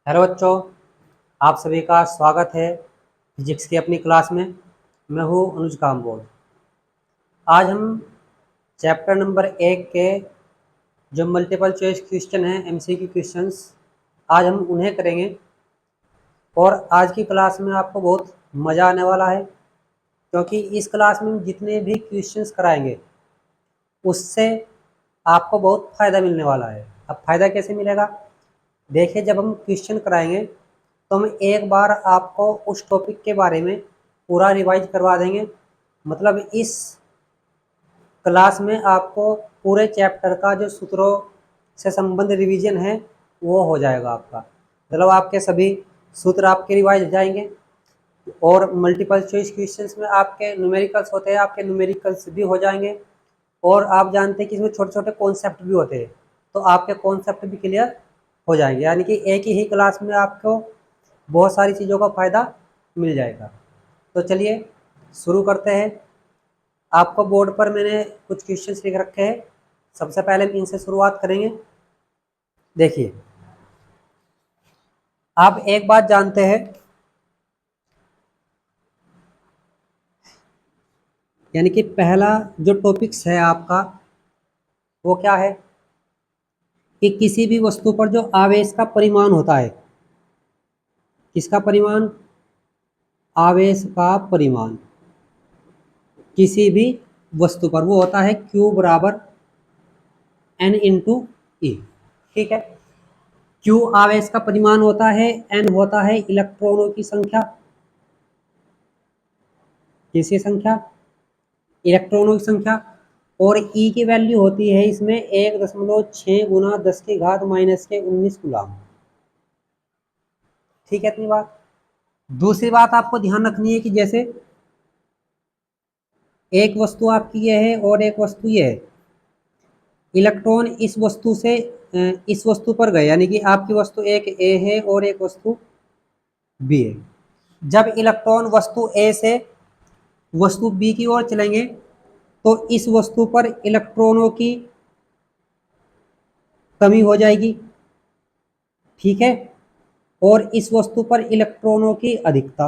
Hello बच्चों, आप सभी का स्वागत है फिजिक्स की अपनी क्लास में। मैं हूँ अनुज काम्बोज। आज हम चैप्टर नंबर 1 के जो मल्टीपल चॉइस क्वेश्चन हैं, एमसीक्यू क्वेश्चंस, आज हम उन्हें करेंगे। और आज की क्लास में आपको बहुत मज़ा आने वाला है, क्योंकि इस क्लास में जितने भी क्वेश्चंस कराएंगे उससे आपको बहुत फ़ायदा मिलने वाला है। अब फ़ायदा कैसे मिलेगा? देखिए, जब हम क्वेश्चन कराएंगे तो हम एक बार आपको उस टॉपिक के बारे में पूरा रिवाइज करवा देंगे। मतलब इस क्लास में आपको पूरे चैप्टर का जो सूत्रों से संबंध रिवीजन है वो हो जाएगा आपका। मतलब आपके सभी सूत्र आपके रिवाइज हो जाएंगे। और मल्टीपल चॉइस क्वेश्चंस में आपके न्यूमेरिकल्स होते हैं, आपके न्यूमेरिकल्स भी हो जाएंगे। और आप जानते हैं कि इसमें छोटे छोटे कॉन्सेप्ट भी होते हैं, तो आपके कॉन्सेप्ट भी क्लियर हो जाएंगे। यानी कि एक ही क्लास में आपको बहुत सारी चीज़ों का फ़ायदा मिल जाएगा। तो चलिए शुरू करते हैं। आपको बोर्ड पर मैंने कुछ क्वेश्चंस लिख रखे हैं। सबसे पहले हम इनसे शुरुआत करेंगे। देखिए, आप एक बात जानते हैं, यानी कि पहला जो टॉपिक्स है आपका वो क्या है कि किसी भी वस्तु पर जो आवेश का परिमाण होता है, किसका परिमाण? आवेश का परिमाण किसी भी वस्तु पर वो होता है Q बराबर N इंटू ई। ठीक है, Q आवेश का परिमाण होता है, N होता है इलेक्ट्रॉनों की संख्या। किसकी संख्या? इलेक्ट्रॉनों की संख्या। और E की वैल्यू होती है इसमें 1.6 गुना 10 की घात माइनस के 19 कूलम। ठीक है, इतनी बात। दूसरी बात आपको ध्यान रखनी है कि जैसे एक वस्तु आपकी यह है और एक वस्तु यह है, इलेक्ट्रॉन इस वस्तु से इस वस्तु पर गए, यानी कि आपकी वस्तु एक ए है और एक वस्तु बी है। जब इलेक्ट्रॉन वस्तु ए से वस्तु बी की ओर चलेंगे तो इस वस्तु पर इलेक्ट्रॉनों की कमी हो जाएगी। ठीक है, और इस वस्तु पर इलेक्ट्रॉनों की अधिकता।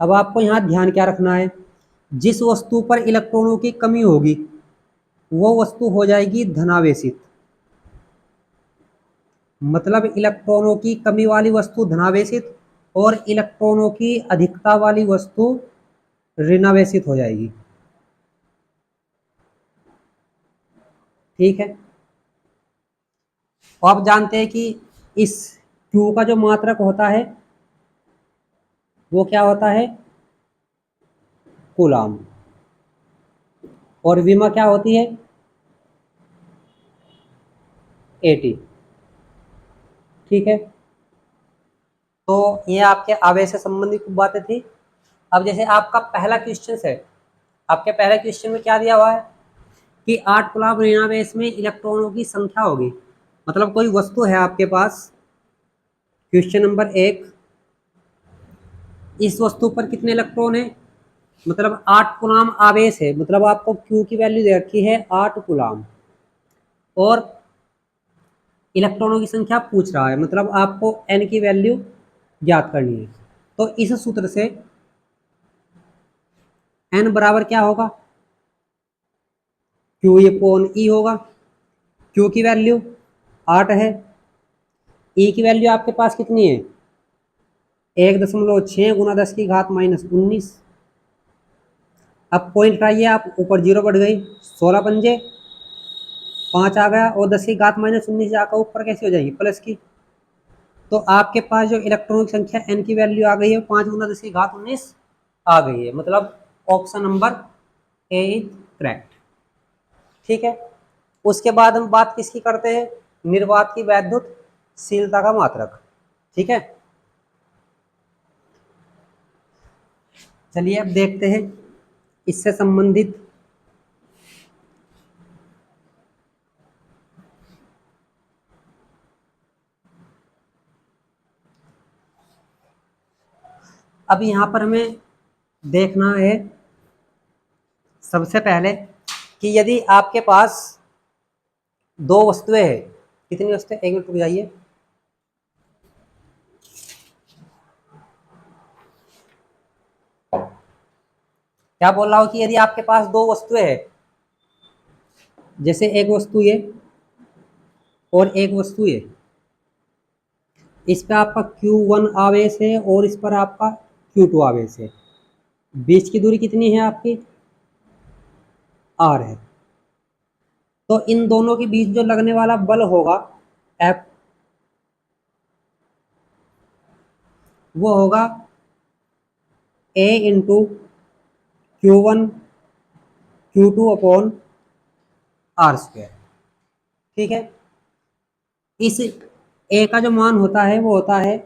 अब आपको यहां ध्यान क्या रखना है? जिस वस्तु पर इलेक्ट्रॉनों की कमी होगी वो वस्तु हो जाएगी धनावेशित। मतलब इलेक्ट्रॉनों की कमी वाली वस्तु धनावेशित और इलेक्ट्रॉनों की अधिकता वाली वस्तु ऋणावेशित हो जाएगी। ठीक है, तो आप जानते हैं कि इस Q का जो मात्रक होता है वो क्या होता है? कूलाम। और विमा क्या होती है? AT। ठीक है, तो ये आपके आवेश से संबंधित बातें थी। अब जैसे आपका पहला क्वेश्चन है, आपके पहले क्वेश्चन में क्या दिया हुआ है कि 8 कूलम ऋणावेश में इलेक्ट्रॉनों की संख्या होगी। मतलब कोई वस्तु है आपके पास, क्वेश्चन नंबर 1, इस वस्तु पर कितने इलेक्ट्रॉन है? मतलब 8 कूलम आवेश है। मतलब आपको Q की वैल्यू दे रखी है 8 कूलम और इलेक्ट्रॉनों की संख्या पूछ रहा है। मतलब आपको N की वैल्यू ज्ञात करनी है। तो इस सूत्र से N बराबर क्या होगा? Q अपॉन E होगा। Q की वैल्यू 8 है, E की वैल्यू आपके पास कितनी है? 1.6 गुना 10 की घात माइनस 19। अब पॉइंट हटाइए आप, ऊपर जीरो बढ़ गई, 16 पंजे 5 आ गया और 10 की घात माइनस 19 जाकर ऊपर कैसे हो जाएगी? प्लस की। तो आपके पास जो इलेक्ट्रॉन की संख्या N की वैल्यू आ गई है 5 गुना 10 की घात 19 आ गई है। मतलब option number A is correct. ठीक है, उसके बाद हम बात किसकी करते हैं? निर्वात की वैद्युतशीलता का मात्रक। ठीक है, चलिए अब देखते हैं इससे संबंधित। अब यहाँ पर हमें देखना है सबसे पहले कि यदि आपके पास दो वस्तुएं हैं, कितनी वस्तुएं, 1 मिनट रुक जाइए। क्या बोल रहा हूँ कि यदि आपके पास 2 वस्तुएं हैं, जैसे एक वस्तु ये और एक वस्तु ये, इस पे आपका Q1 आवेश है और इस पर आपका Q2 आवेश है, बीच की दूरी कितनी है आपकी, R है। तो इन दोनों के बीच जो लगने वाला बल होगा F, वो होगा A into Q1 Q2 upon R²। ठीक है, इस A का जो मान होता है वो होता है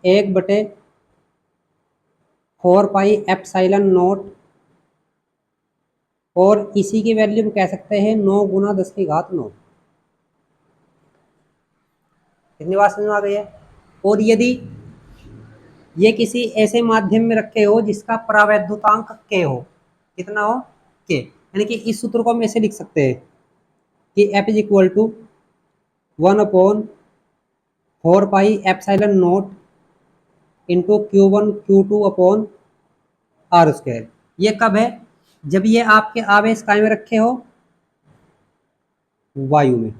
1/4πε0, और इसी की वैल्यू हम कह सकते हैं 9 गुना 10⁹। कितनी बात समझ में आ गई है। और यदि ये किसी ऐसे माध्यम में रखे हो जिसका परावैद्युतांक k हो, कितना हो, k, यानी कि इस सूत्र को हम ऐसे लिख सकते हैं कि F is equal to 1/4πε0 into Q1 Q2 upon R²। ये कब है, जब ये आपके आवेश काय में रखे हो, वायु में।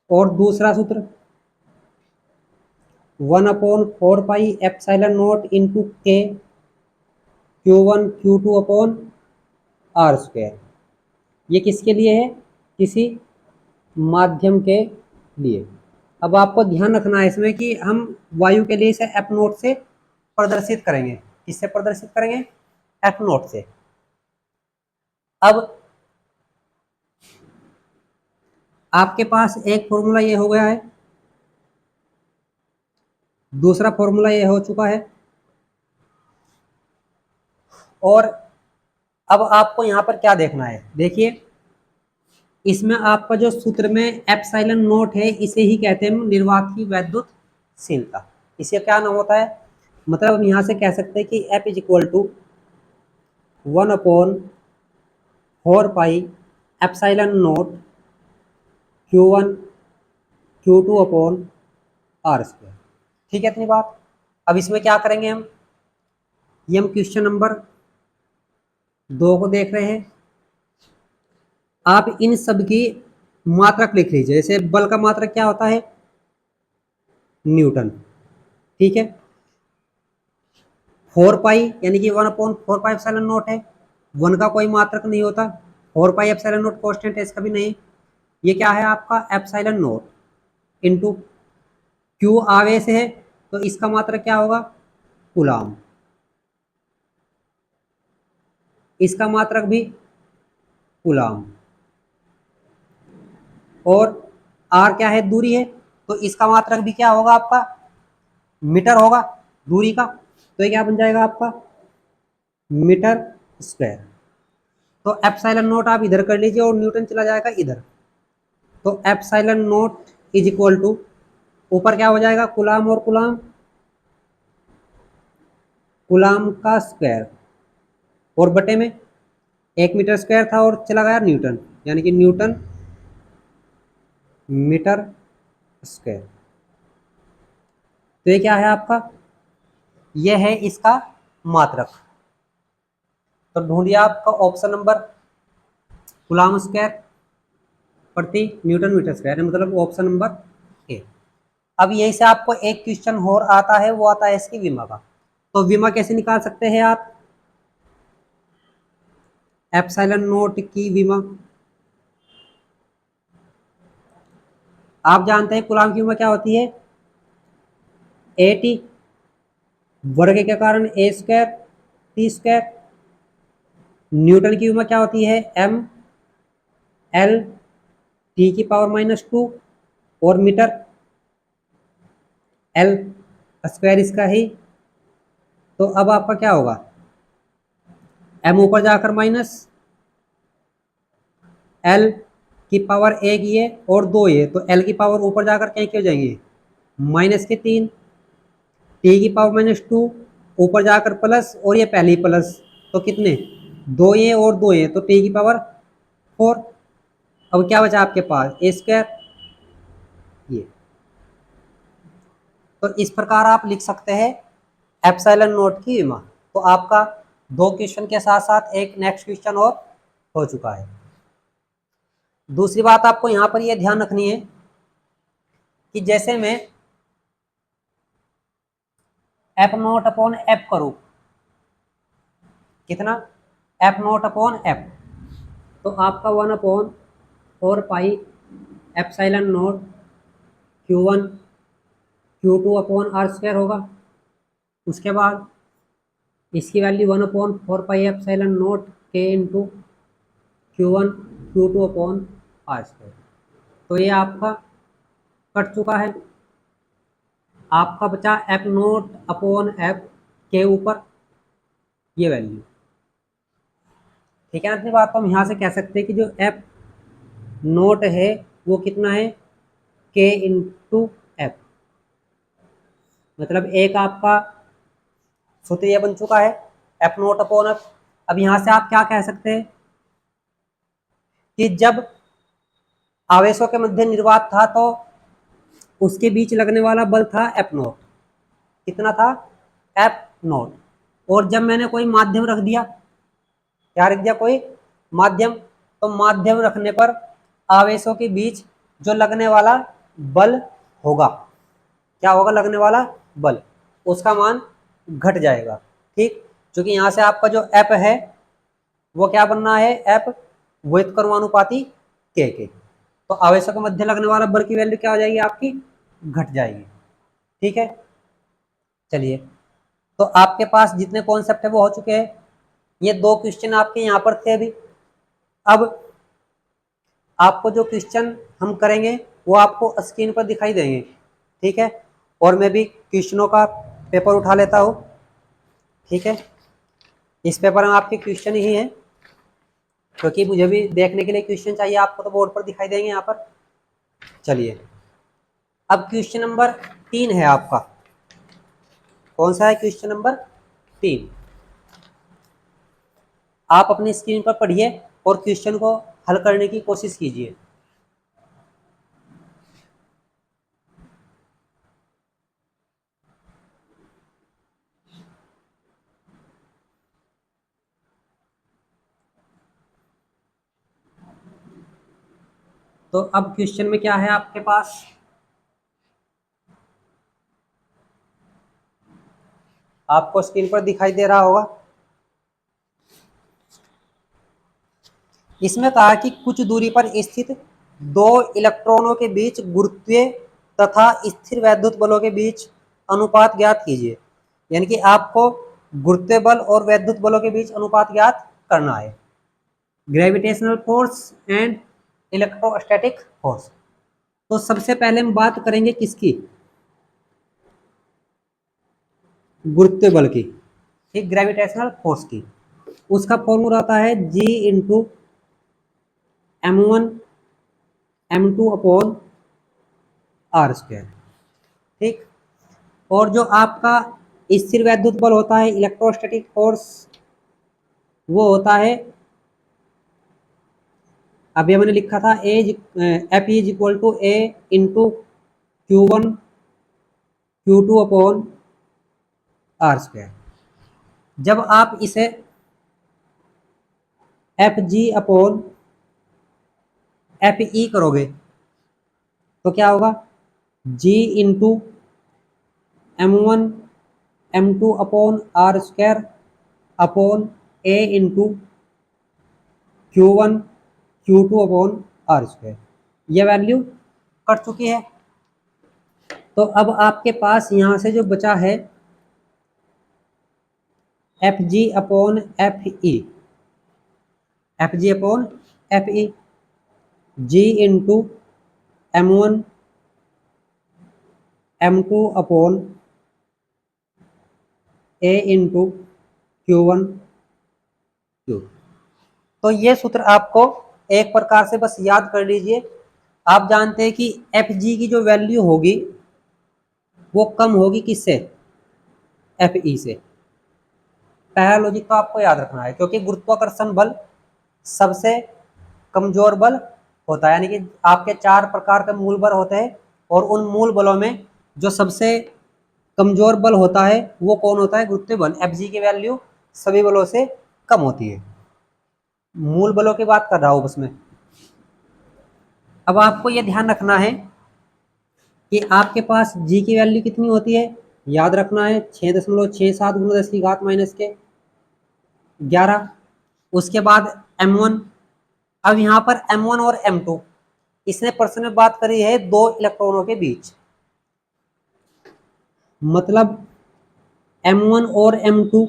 और दूसरा सूत्र 1/4πε0 into k Q1 Q2 upon R²। ये किसके लिए है, किसी माध्यम के लिए। अब आपको ध्यान रखना है इसमें कि हम वायु के लिए इसे F0 से प्रदर्शित करेंगे। किससे प्रदर्शित करेंगे, F0 से। अब आपके पास एक फॉर्मूला ये हो गया है, दूसरा फॉर्मूला ये हो चुका है, और अब आपको यहाँ पर क्या देखना है, देखिए इसमें आपका जो सूत्र में ε0 है, इसे ही कहते हैं निर्वात की वैद्युतशीलता। इसे क्या नाम होता है, मतलब हम यहाँ से कह सकते हैं कि F is equal to 1/4πε0 Q1 Q2 upon R²। ठीक है, इतनी बात। अब इसमें क्या करेंगे ये हम क्वेश्चन नंबर 2 को देख रहे हैं। आप इन सब की मात्रक लिख लीजिए। जैसे बल का मात्रक क्या होता है, न्यूटन। ठीक है, 4π यानी कि 1/4πε0 है, 1 का कोई मात्रक नहीं होता, 4πε0 कॉन्स्टेंट है, इसका भी नहीं। ये क्या है आपका ε0 इंटू Q आवेश है, तो इसका मात्रक क्या होगा, कूलाम। इसका मात्रक भी कूलाम। और R क्या है, दूरी है, तो इसका मात्रक भी क्या होगा आपका, मीटर होगा दूरी का। तो ये क्या बन जाएगा आपका, मीटर स्क्वायर। तो ε0 आप इधर कर लीजिए और न्यूटन चला जाएगा इधर। तो ε0 इज इक्वल टू, ऊपर क्या हो जाएगा, कूलाम और कूलाम, कूलाम का स्क्वायर, और बटे में 1 मीटर स्क्वायर था और चला गया न्यूटन, यानी कि न्यूटन मीटर स्क्वायर। तो ये क्या है आपका, ये है इसका मात्रक। तो ढूंढिए आपका ऑप्शन नंबर, कूलाम स्क्वायर प्रति न्यूटन मीटर स्क्वायर, मतलब ऑप्शन नंबर ए। अब यही से आपको एक क्वेश्चन और आता है, वो आता है इसकी विमा का। तो विमा कैसे निकाल सकते हैं आप, ε0 की विमा आप जानते हैं, कूलाम की विमा क्या होती है, AT वर्ग के कारण A² T²। न्यूटन की विमा क्या होती है, mL/10⁻², और मीटर L स्क्वायर इसका ही। तो अब आपका क्या होगा, m ऊपर जाकर माइनस, L की पावर 1 ये और 2 ये, तो L की पावर ऊपर जाकर क्या हो जाएंगे, -3, T की पावर -2, ऊपर जाकर प्लस, और ये पहले ही प्लस, तो कितने, 2 ये और 2 ये, तो T की पावर 4। अब क्या बचा आपके पास ए स्क्वायर, ये। तो इस प्रकार आप लिख सकते हैं एप्सिलॉन नॉट की विमा। तो आपका 2 क्वेश्चन के साथ साथ एक नेक्स्ट क्वेश्चन और हो चुका है। दूसरी बात आपको यहाँ पर यह ध्यान रखनी है कि जैसे मैं एफ नॉट अपॉन एफ करूँ, कितना, एफ नॉट अपॉन एफ, तो आपका 1/4 pi epsilon naught Q1 Q2 upon r square होगा। उसके बाद इसकी वैल्यू 1/4 पाई एप्सिलॉन नॉट के into Q1 Q2 upon r square. तो ये आपका कट चुका है। आपका बचा एफ नोट अपॉन एफ के ऊपर ये वैल्यू, ठीक है। अपनी बात तो हम यहाँ से कह सकते हैं कि जो एफ नोट है वो कितना है, के इंटू एफ, मतलब एक आपका सूत्र ये बन चुका है एफ नोट अपॉन एफ। अब यहाँ से आप क्या कह सकते हैं कि जब आवेशों के मध्य निर्वात था तो उसके बीच लगने वाला बल था एफ नोट, कितना था, एफ नोट। और जब मैंने कोई माध्यम रख दिया, क्या रख दिया, कोई माध्यम, तो माध्यम रखने पर आवेशों के बीच जो लगने वाला बल होगा, क्या होगा, लगने वाला बल, उसका मान घट जाएगा, ठीक। क्योंकि यहाँ से आपका जो एफ है वो क्या बनना है, एफ व्युत्क्रमानुपाती के, तो आवेशों के मध्य लगने वाला बल की वैल्यू क्या हो जाएगी, आपकी घट जाएगी, ठीक है। चलिए, तो आपके पास जितने कॉन्सेप्ट है वो हो चुके हैं। ये 2 क्वेश्चन आपके यहाँ पर थे अभी। अब आपको जो क्वेश्चन हम करेंगे वो आपको स्क्रीन पर दिखाई देंगे, ठीक है। और मैं भी क्वेश्चनों का पेपर उठा लेता हूँ, ठीक है। इस पेपर में आपके क्वेश्चन ही हैं, क्योंकि मुझे भी देखने के लिए क्वेश्चन चाहिए, आपको तो बोर्ड पर दिखाई देंगे यहाँ पर। चलिए, अब क्वेश्चन नंबर 3 है आपका। कौन सा है, क्वेश्चन नंबर 3। आप अपनी स्क्रीन पर पढ़िए और क्वेश्चन को हल करने की कोशिश कीजिए। तो अब क्वेश्चन में क्या है आपके पास, आपको स्क्रीन पर दिखाई दे रहा होगा। इसमें कहा कि कुछ दूरी पर स्थित 2 इलेक्ट्रॉनों के बीच गुरुत्वीय तथा स्थिर वैद्युत बलों के बीच अनुपात ज्ञात कीजिए। यानी कि आपको गुरुत्वीय बल और वैद्युत बलों के बीच अनुपात ज्ञात करना है। Gravitational force and electrostatic force. तो सबसे पहले हम बात करेंगे किसकी, गुरुत्वीय बल की, ठीक, ग्रेविटेशनल फोर्स की। उसका फॉर्मूला आता है G into M1 M2 upon r square, ठीक। और जो आपका स्थिर वैद्युत बल होता है, इलेक्ट्रोस्टैटिक फोर्स, वो होता है, अभी हमने लिखा था F is equal to A into Q1 Q2 upon r square. जब आप इसे F G upon F E करोगे तो क्या होगा, G into M1 M2 upon r square upon A into Q1 Q2 upon r square. यह value कट चुकी है। तो अब आपके पास यहाँ से जो बचा है F G upon F E, F G upon F E, G into M1 M2 upon A into Q1 Q। तो ये सूत्र आपको एक प्रकार से बस याद कर लीजिए। आप जानते हैं कि एफ जी की जो वैल्यू होगी वो कम होगी किससे, एफ ई से। पहला लॉजिक तो आपको याद रखना है, क्योंकि गुरुत्वाकर्षण बल सबसे कमजोर बल होता है, यानी कि आपके 4 प्रकार के मूल बल होते हैं और उन मूल बलों में जो सबसे कमजोर बल होता है वो कौन होता है? गुरुत्वीय बल। Fg की वैल्यू सभी बलों से कम होती है। मूल बलों की बात कर रहा हूं बस मैं। अब आपको यह ध्यान रखना है कि आपके पास G की वैल्यू कितनी होती है, याद रखना है 6.67 गुना 10 की घात माइनस के 11। उसके बाद M1। अब यहाँ पर M1 और M2 इसने प्रश्न में बात करी है दो इलेक्ट्रॉनों के बीच, मतलब M1 और M2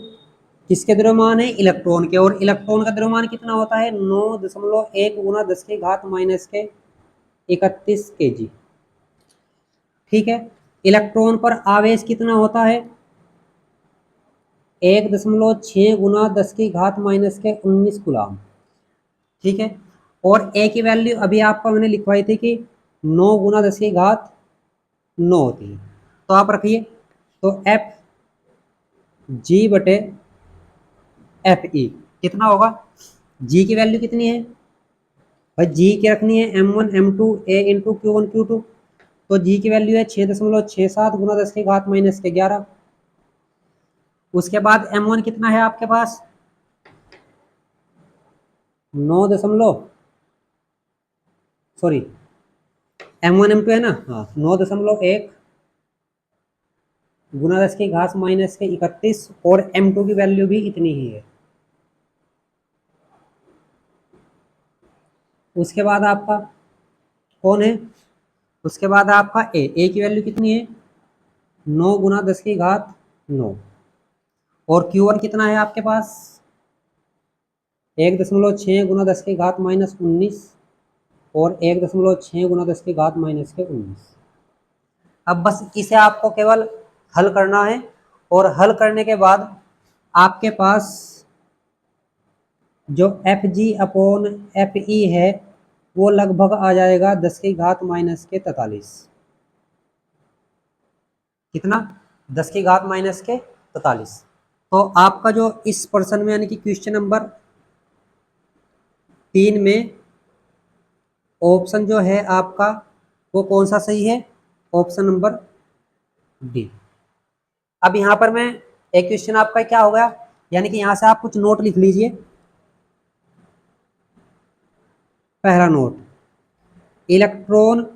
किसके द्रव्यमान है? इलेक्ट्रॉन के। और इलेक्ट्रॉन का द्रव्यमान कितना होता है? 9.1 गुना 10 की घात माइनस के 31 kg। ठीक है। इलेक्ट्रॉन पर आवेश कितना होता है? 1.6 गुना 10 की घात माइनस के 19 कूलम। ठीक है। और ए की वैल्यू अभी आपको मैंने लिखवाई थी कि 9 गुना 10 की घात 9 होती है, तो आप रखिए। तो एफ जी बटे एफ ई कितना होगा? जी की वैल्यू कितनी है भाई? जी की रखनी है M1 M2 A into Q1 Q2। तो जी की वैल्यू है 6.67 गुना 10 की घात माइनस के 11। उसके बाद M1 कितना है आपके पास? 9 दशमलव सॉरी M1 M2 है ना, हाँ 9.1 गुना 10 की घात माइनस के 31। और M2 की वैल्यू भी इतनी ही है। उसके बाद आपका कौन है? उसके बाद आपका ए की वैल्यू कितनी है? 9 गुना 10 की घात 9। और Q1 कितना है आपके पास? 1.6 गुना 10 की घात माइनस 19 और 1.6 गुना 10 की घात माइनस के 19। अब बस इसे आपको केवल हल करना है और हल करने के बाद आपके पास जो एफ जी अपॉन एफ ई है वो लगभग आ जाएगा 10 की घात माइनस के 43। कितना? 10 की घात माइनस के 43। तो आपका जो इस प्रश्न में यानी कि क्वेश्चन नंबर 3 में ऑप्शन जो है आपका वो कौन सा सही है? Option number D. अब यहाँ पर मैं एक क्वेश्चन आपका क्या हो गया, यानी कि यहाँ से आप कुछ नोट लिख लीजिए। पहला नोट, इलेक्ट्रॉन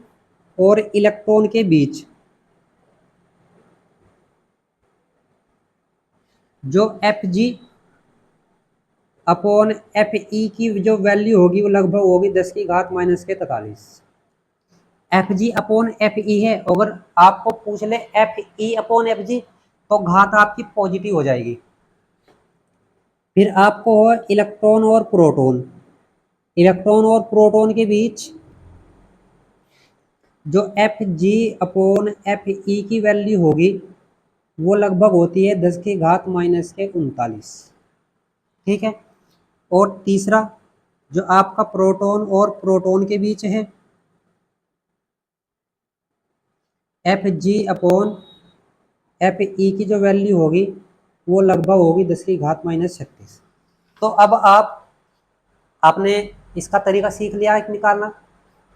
और इलेक्ट्रॉन के बीच जो एफ जी अपॉन एफ ई की जो वैल्यू होगी वो लगभग होगी 10 की घात माइनस के 43। एफ जी अपॉन एफ ई है, अगर आपको पूछ ले F E upon F G तो घात आपकी पॉजिटिव हो जाएगी। फिर आपको हो इलेक्ट्रॉन और प्रोटॉन। इलेक्ट्रॉन और प्रोटॉन के बीच जो एफ जी अपॉन एफ ई की वैल्यू होगी वो लगभग होती है 10 की घात माइनस के 39। ठीक है। और तीसरा जो आपका प्रोटॉन और प्रोटॉन के बीच है एफ जी अपॉन एफ ई की जो वैल्यू होगी वो लगभग होगी 10 की घात माइनस 36। तो अब आपने इसका तरीका सीख लिया है निकालना,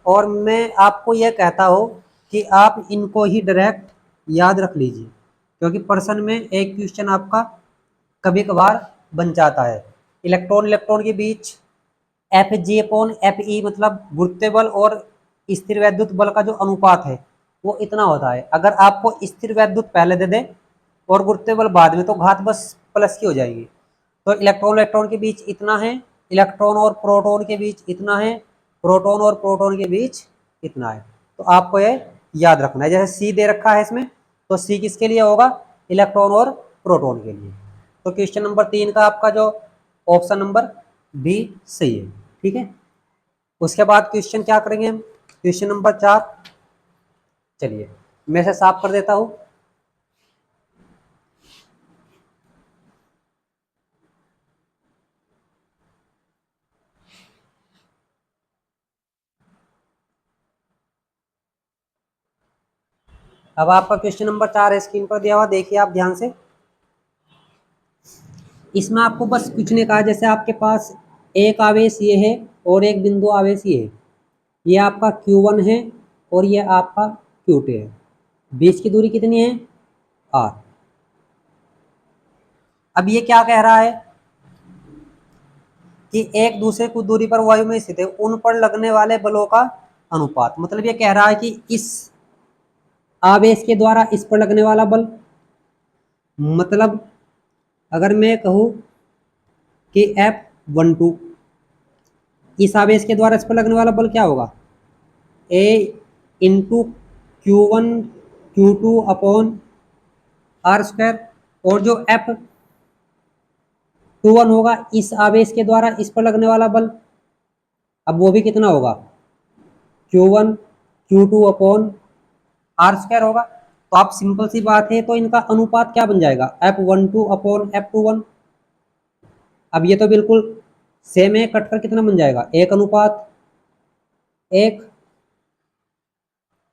और मैं आपको यह कहता हूँ कि आप इनको ही डायरेक्ट याद रख लीजिए, क्योंकि प्रश्न में एक क्वेश्चन आपका कभी कभार बन जाता है। इलेक्ट्रॉन इलेक्ट्रॉन के बीच F G upon F E मतलब गुरुत्वीय बल और स्थिर वैद्युत बल का जो अनुपात है वो इतना होता है। अगर आपको स्थिर वैद्युत पहले दे दे और गुरुत्वीय बल बाद में तो घात बस प्लस की हो जाएगी। तो इलेक्ट्रॉन इलेक्ट्रॉन के बीच इतना है, इलेक्ट्रॉन और प्रोटॉन के बीच इतना है, प्रोटॉन और प्रोटॉन के बीच इतना है। तो आपको ये याद रखना है। जैसे सी दे रखा है इसमें, तो सी किसके लिए होगा? इलेक्ट्रॉन और प्रोटॉन के लिए। तो क्वेश्चन नंबर 3 का आपका जो ऑप्शन नंबर बी सही है। ठीक है। उसके बाद क्वेश्चन क्या करेंगे हम? Question number 4। चलिए मैं इसे साफ कर देता हूं। अब आपका क्वेश्चन नंबर 4 है स्क्रीन पर दिया हुआ, देखिए आप ध्यान से। इसमें आपको बस कुछ ने कहा, जैसे आपके पास एक आवेश ये है और एक बिंदु आवेश ये है। ये आपका Q1 है और ये आपका Q2 है। बीच की दूरी कितनी है? R। अब ये क्या कह रहा है कि एक दूसरे की दूरी पर वायु में स्थित है, उन पर लगने वाले बलों का अनुपात। मतलब ये कह रहा है कि इस आवेश के द्वारा इस पर लगने वाला बल, मतलब अगर मैं कहूं कि F12, इस आवेश के द्वारा इस पर लगने वाला बल क्या होगा? A into Q1 Q2 upon R square. और जो F21 होगा इस आवेश के द्वारा इस पर लगने वाला बल, अब वो भी कितना होगा? Q1 Q2 upon R square होगा। तो आप सिंपल सी बात है, तो इनका अनुपात क्या बन जाएगा? F12 upon F21। अब ये तो बिल्कुल सेम है, कट कर कितना बन जाएगा? 1:1।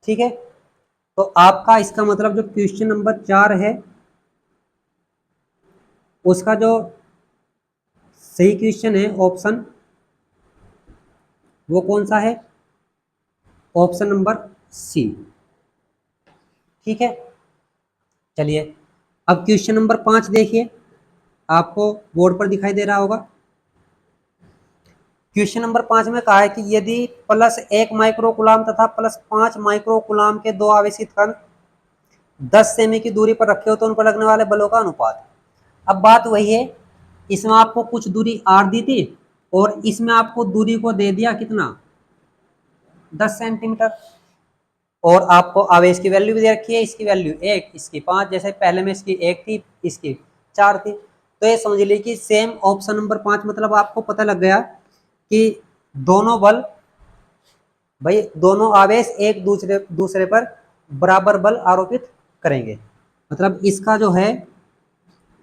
ठीक है, तो आपका इसका मतलब जो क्वेश्चन नंबर 4 है उसका जो सही क्वेश्चन है ऑप्शन, वो कौन सा है? Option number C. ठीक है, चलिए अब क्वेश्चन नंबर 5 देखिए, आपको बोर्ड पर दिखाई दे रहा होगा। क्वेश्चन नंबर 5 में कहा है कि यदि +1 माइक्रोकुलाम तथा +5 माइक्रोकुलाम के दो आवेशित कण 10 सेमी की दूरी पर रखे हो तो उन पर लगने वाले बलों का अनुपात। अब बात वही है, इसमें आपको कुछ दूरी R दी थी और इसमें आपको दूरी को दे दिया कितना? 10 सेंटीमीटर। और आपको आवेश की वैल्यू भी दे रखी है, इसकी वैल्यू 1, इसकी 5, जैसे पहले में इसकी 1 थी, इसकी 4 थी। तो ये समझ लीजिए कि सेम ऑप्शन नंबर 5, मतलब आपको पता लग गया कि दोनों बल, भाई दोनों आवेश एक दूसरे दूसरे पर बराबर बल आरोपित करेंगे। मतलब इसका जो है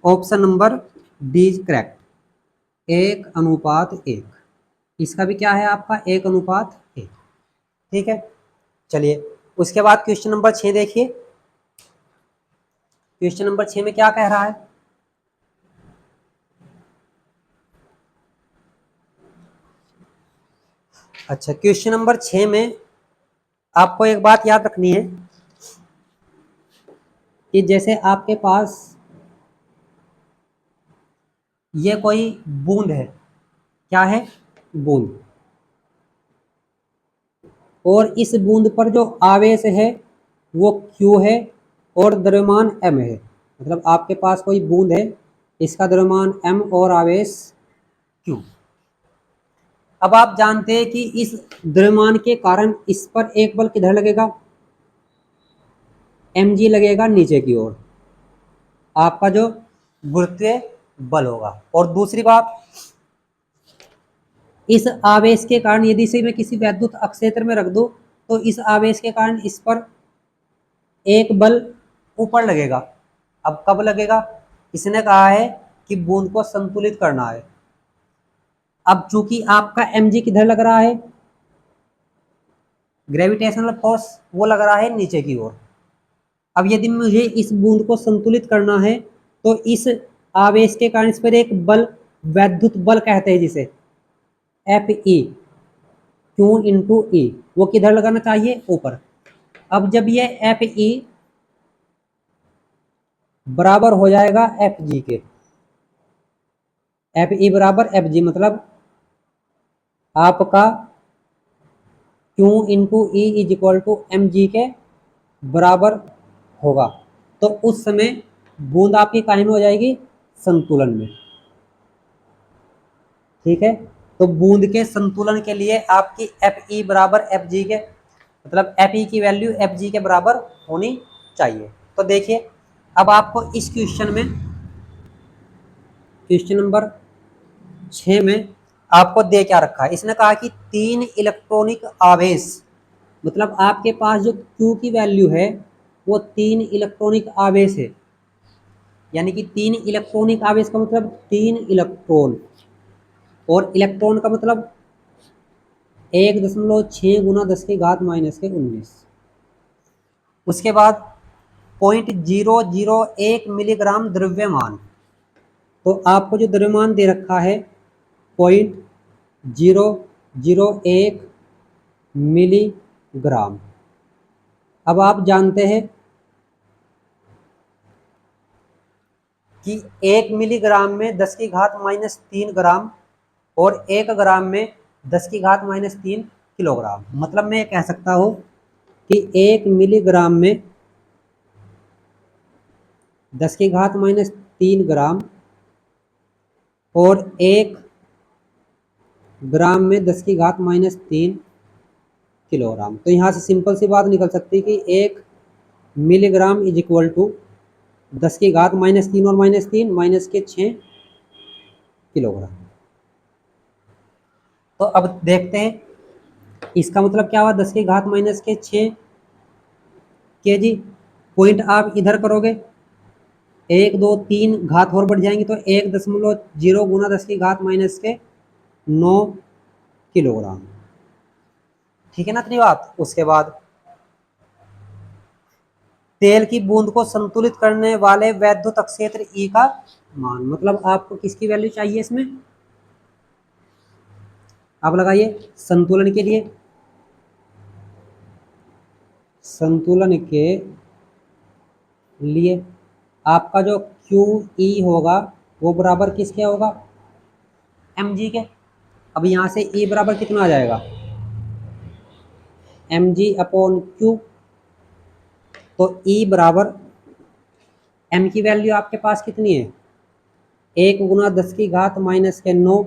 option number D is correct, 1:1। इसका भी क्या है आपका? 1:1। ठीक है, चलिए उसके बाद क्वेश्चन नंबर 6 देखिए। क्वेश्चन नंबर 6 में क्या कह रहा है? अच्छा, क्वेश्चन नंबर 6 में आपको एक बात याद रखनी है कि जैसे आपके पास ये कोई बूंद है, क्या है? बूंद। और इस बूंद पर जो आवेश है वो Q है और द्रव्यमान M है। मतलब आपके पास कोई बूंद है, इसका द्रव्यमान M और आवेश Q। अब आप जानते हैं कि इस द्रव्यमान के कारण इस पर एक बल किधर लगेगा? mg लगेगा नीचे की ओर, आपका जो गुरुत्वीय बल होगा। और दूसरी बात, इस आवेश के कारण यदि इसे मैं किसी वैद्युत अक्षेत्र में रख दूं तो इस आवेश के कारण इस पर एक बल ऊपर लगेगा। अब कब लगेगा? इसने कहा है कि बूंद को संतुलित करना है। अब चूंकि आपका mg किधर लग रहा है? ग्रेविटेशनल फोर्स वो लग रहा है नीचे की ओर। अब यदि मुझे इस बूंद को संतुलित करना है तो इस आवेश के कारण इस पर एक बल, वैद्युत बल कहते हैं जिसे, Fe, Q इंटू E, वो किधर लगाना चाहिए? ऊपर। अब जब ये Fe बराबर हो जाएगा Fg के, Fe बराबर Fg मतलब आपका Q into E is equal to mg के बराबर होगा। तो उस समय बूंद आपकी काहे में हो जाएगी? संतुलन में। ठीक है, तो बूंद के संतुलन के लिए आपकी Fe बराबर Fg के, मतलब Fe की वैल्यू Fg के बराबर होनी चाहिए। तो देखिए अब आपको इस क्वेश्चन में, क्वेश्चन नंबर 6 में आपको दे क्या रखा है? इसने कहा कि 3 इलेक्ट्रॉनिक आवेश, मतलब आपके पास जो Q की वैल्यू है वो 3 इलेक्ट्रॉनिक आवेश है। यानी कि 3 इलेक्ट्रॉनिक आवेश का मतलब 3 इलेक्ट्रॉन, और इलेक्ट्रॉन का मतलब 1.6 गुना 10⁻⁻⁰। उसके बाद 0.001 मिलीग्राम द्रव्यमान। तो आपको जो द्रव्यमान दे रखा है 0.001 मिलीग्राम। अब आप जानते हैं कि 1 मिलीग्राम में 10 की घात -3 ग्राम और 1 ग्राम में 10 की घात -3 किलोग्राम। मतलब मैं ये कह सकता हूँ कि 1 मिलीग्राम में 10 की घात -3 ग्राम और 1 ग्राम में 10 की घात -3 किलोग्राम। तो यहाँ से सिंपल सी बात निकल सकती है कि 1 मिलीग्राम इज इक्वल टू 10 की घात -3 और -3 -6 किलोग्राम। तो अब देखते हैं इसका मतलब क्या हुआ, 10 की घात -6 केजी। पॉइंट आप इधर करोगे, 1 2 3 घात और बढ़ जाएंगी तो 1.0 गुना 10 की घात -9 किलोग्राम। ठीक है ना इतनी बात। उसके बाद तेल की बूंद को संतुलित करने वाले वैद्युत क्षेत्र ई का मान। मतलब आपको किसकी वैल्यू चाहिए इसमें, आप लगाइए संतुलन के लिए। संतुलन के लिए आपका जो क्यू ई होगा वो बराबर किसके होगा, एम जी के। अब यहाँ से ई बराबर कितना आ जाएगा, एम जी अपॉन क्यू। तो ई बराबर एम की वैल्यू आपके पास कितनी है, 1 गुना 10 की घात -9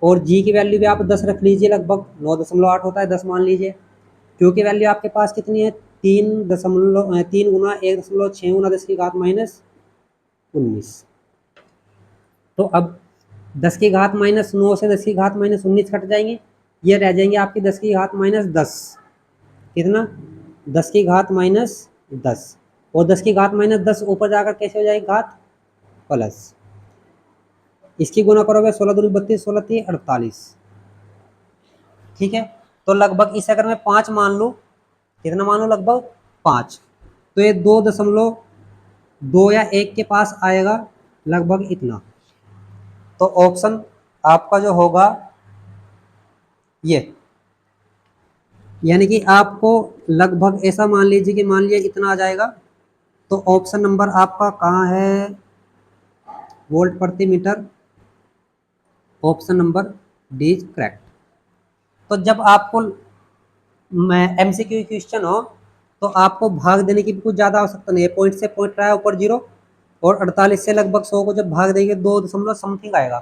और जी की वैल्यू भी आप 10 रख लीजिए, लगभग 9.8 होता है, 10 मान लीजिए। क्यू की वैल्यू आपके पास कितनी है, 3 गुना 1.6 गुना 10 की घात -19। तो अब 10 की घात -9 से 10 की घात -19 कट जाएंगे, ये रह जाएंगे आपकी 10 की घात -10। कितना, 10 की घात -10 और 10 की घात -10 ऊपर जाकर कैसे हो जाएगी घात प्लस। इसकी गुना करोगे 16 दूनी 32, 16 3 48। ठीक है, तो लगभग इसे अगर मैं 5 मान लूँ, कितना मान लूँ, लगभग 5, तो ये 2.2 या 1 के पास आएगा, लगभग इतना। तो ऑप्शन आपका जो होगा ये, यानी कि आपको लगभग ऐसा मान लीजिए कि मान लिया इतना आ जाएगा। तो ऑप्शन नंबर आपका कहाँ है, वोल्ट प्रति metre. Option number D is correct. तो जब आपको एमसीक्यू क्वेश्चन हो तो आपको भाग देने की भी कुछ ज़्यादा आवश्यकता नहीं है। पॉइंट से पॉइंट रहा है ऊपर 0 और 48 से लगभग 100 को जब भाग देंगे 2 समथिंग आएगा।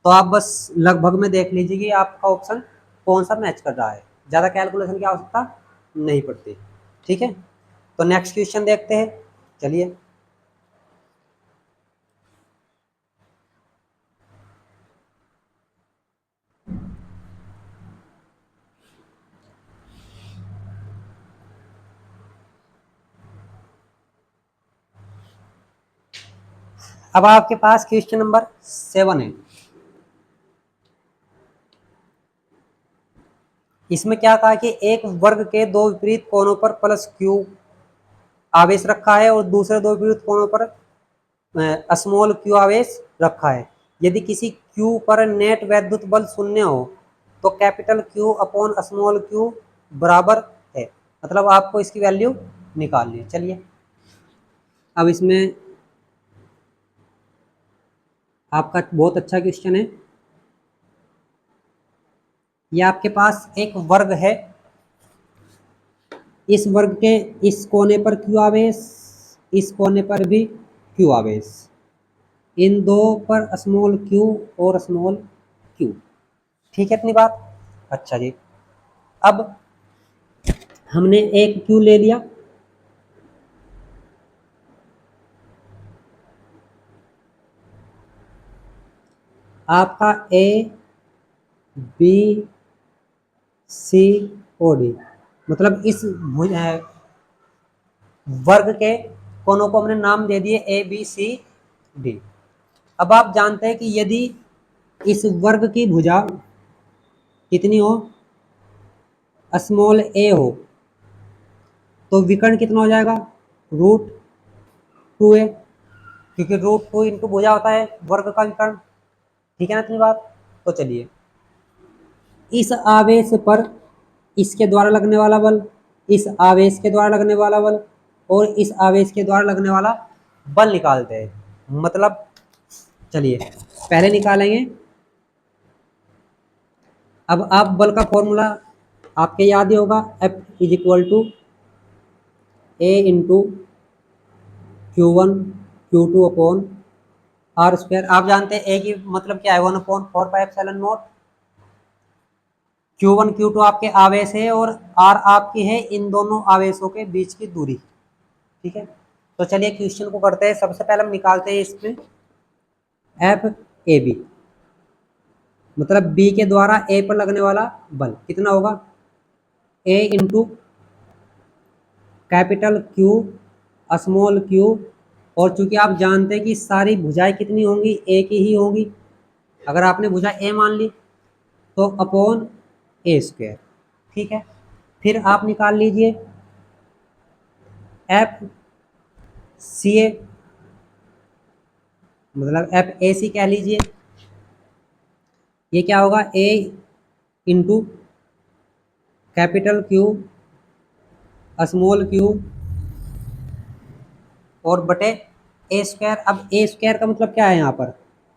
तो आप बस लगभग में देख लीजिए कि आपका ऑप्शन कौन सा मैच कर रहा है, ज़्यादा कैलकुलेशन की आवश्यकता नहीं पड़ती। ठीक है, तो नेक्स्ट क्वेश्चन देखते हैं, चलिए। अब आपके पास क्वेश्चन नंबर 7 है। इसमें क्या कहा कि एक वर्ग के दो विपरीत कोणों पर प्लस क्यू आवेश रखा है और दूसरे दो विपरीत कोणों पर स्मॉल क्यू आवेश रखा है। यदि किसी क्यू पर नेट वैद्युत बल 0 हो तो capital Q upon small Q बराबर है। मतलब आपको इसकी वैल्यू निकालनी है। चलिए, अब इसमें आपका बहुत अच्छा क्वेश्चन है। ये आपके पास एक वर्ग है, इस वर्ग के इस कोने पर क्यू आवेश, इस कोने पर भी क्यू आवेश, इन दो पर स्मॉल क्यू और स्मॉल क्यू। ठीक है इतनी बात। अच्छा जी, अब हमने एक क्यू ले लिया, आपका A B C O D, मतलब इस वर्ग के कोनों को हमने नाम दे दिए ए बी सी डी। अब आप जानते हैं कि यदि इस वर्ग की भुजा कितनी हो, स्मॉल ए हो, तो विकर्ण कितना हो जाएगा, √2a, क्योंकि √2 इंटू भुजा होता है वर्ग का विकर्ण। ठीक है ना इतनी बात। तो चलिए, इस आवेश पर इसके द्वारा लगने वाला बल, इस आवेश के द्वारा लगने वाला बल और इस आवेश के द्वारा लगने वाला बल निकालते हैं। मतलब चलिए पहले निकालेंगे। अब आप बल का फॉर्मूला आपके याद ही होगा, F is equal to A into Q1 Q2 upon r square. आप जानते हैं ए की मतलब क्या है, 1/4πε0। Q1 Q2 आपके आवेश है और आर आपकी है इन दोनों आवेशों के बीच की दूरी। ठीक है, तो चलिए क्वेश्चन को करते हैं। सबसे पहले हम निकालते हैं इसमें एफ ए बी, मतलब बी के द्वारा ए पर लगने वाला बल कितना होगा, A into capital Q small Q, और चूंकि आप जानते हैं कि सारी भुजाएं कितनी होंगी, ए की ही होंगी। अगर आपने भुजा ए मान ली तो अपॉन ए स्क्वायर। ठीक है, फिर आप निकाल लीजिए एफ सी ए, मतलब एफ ए सी कह लीजिए। ये क्या होगा, A into capital Q small Q और बटे ए स्क्वायर। अब ए स्क्वायर का मतलब क्या है, यहाँ पर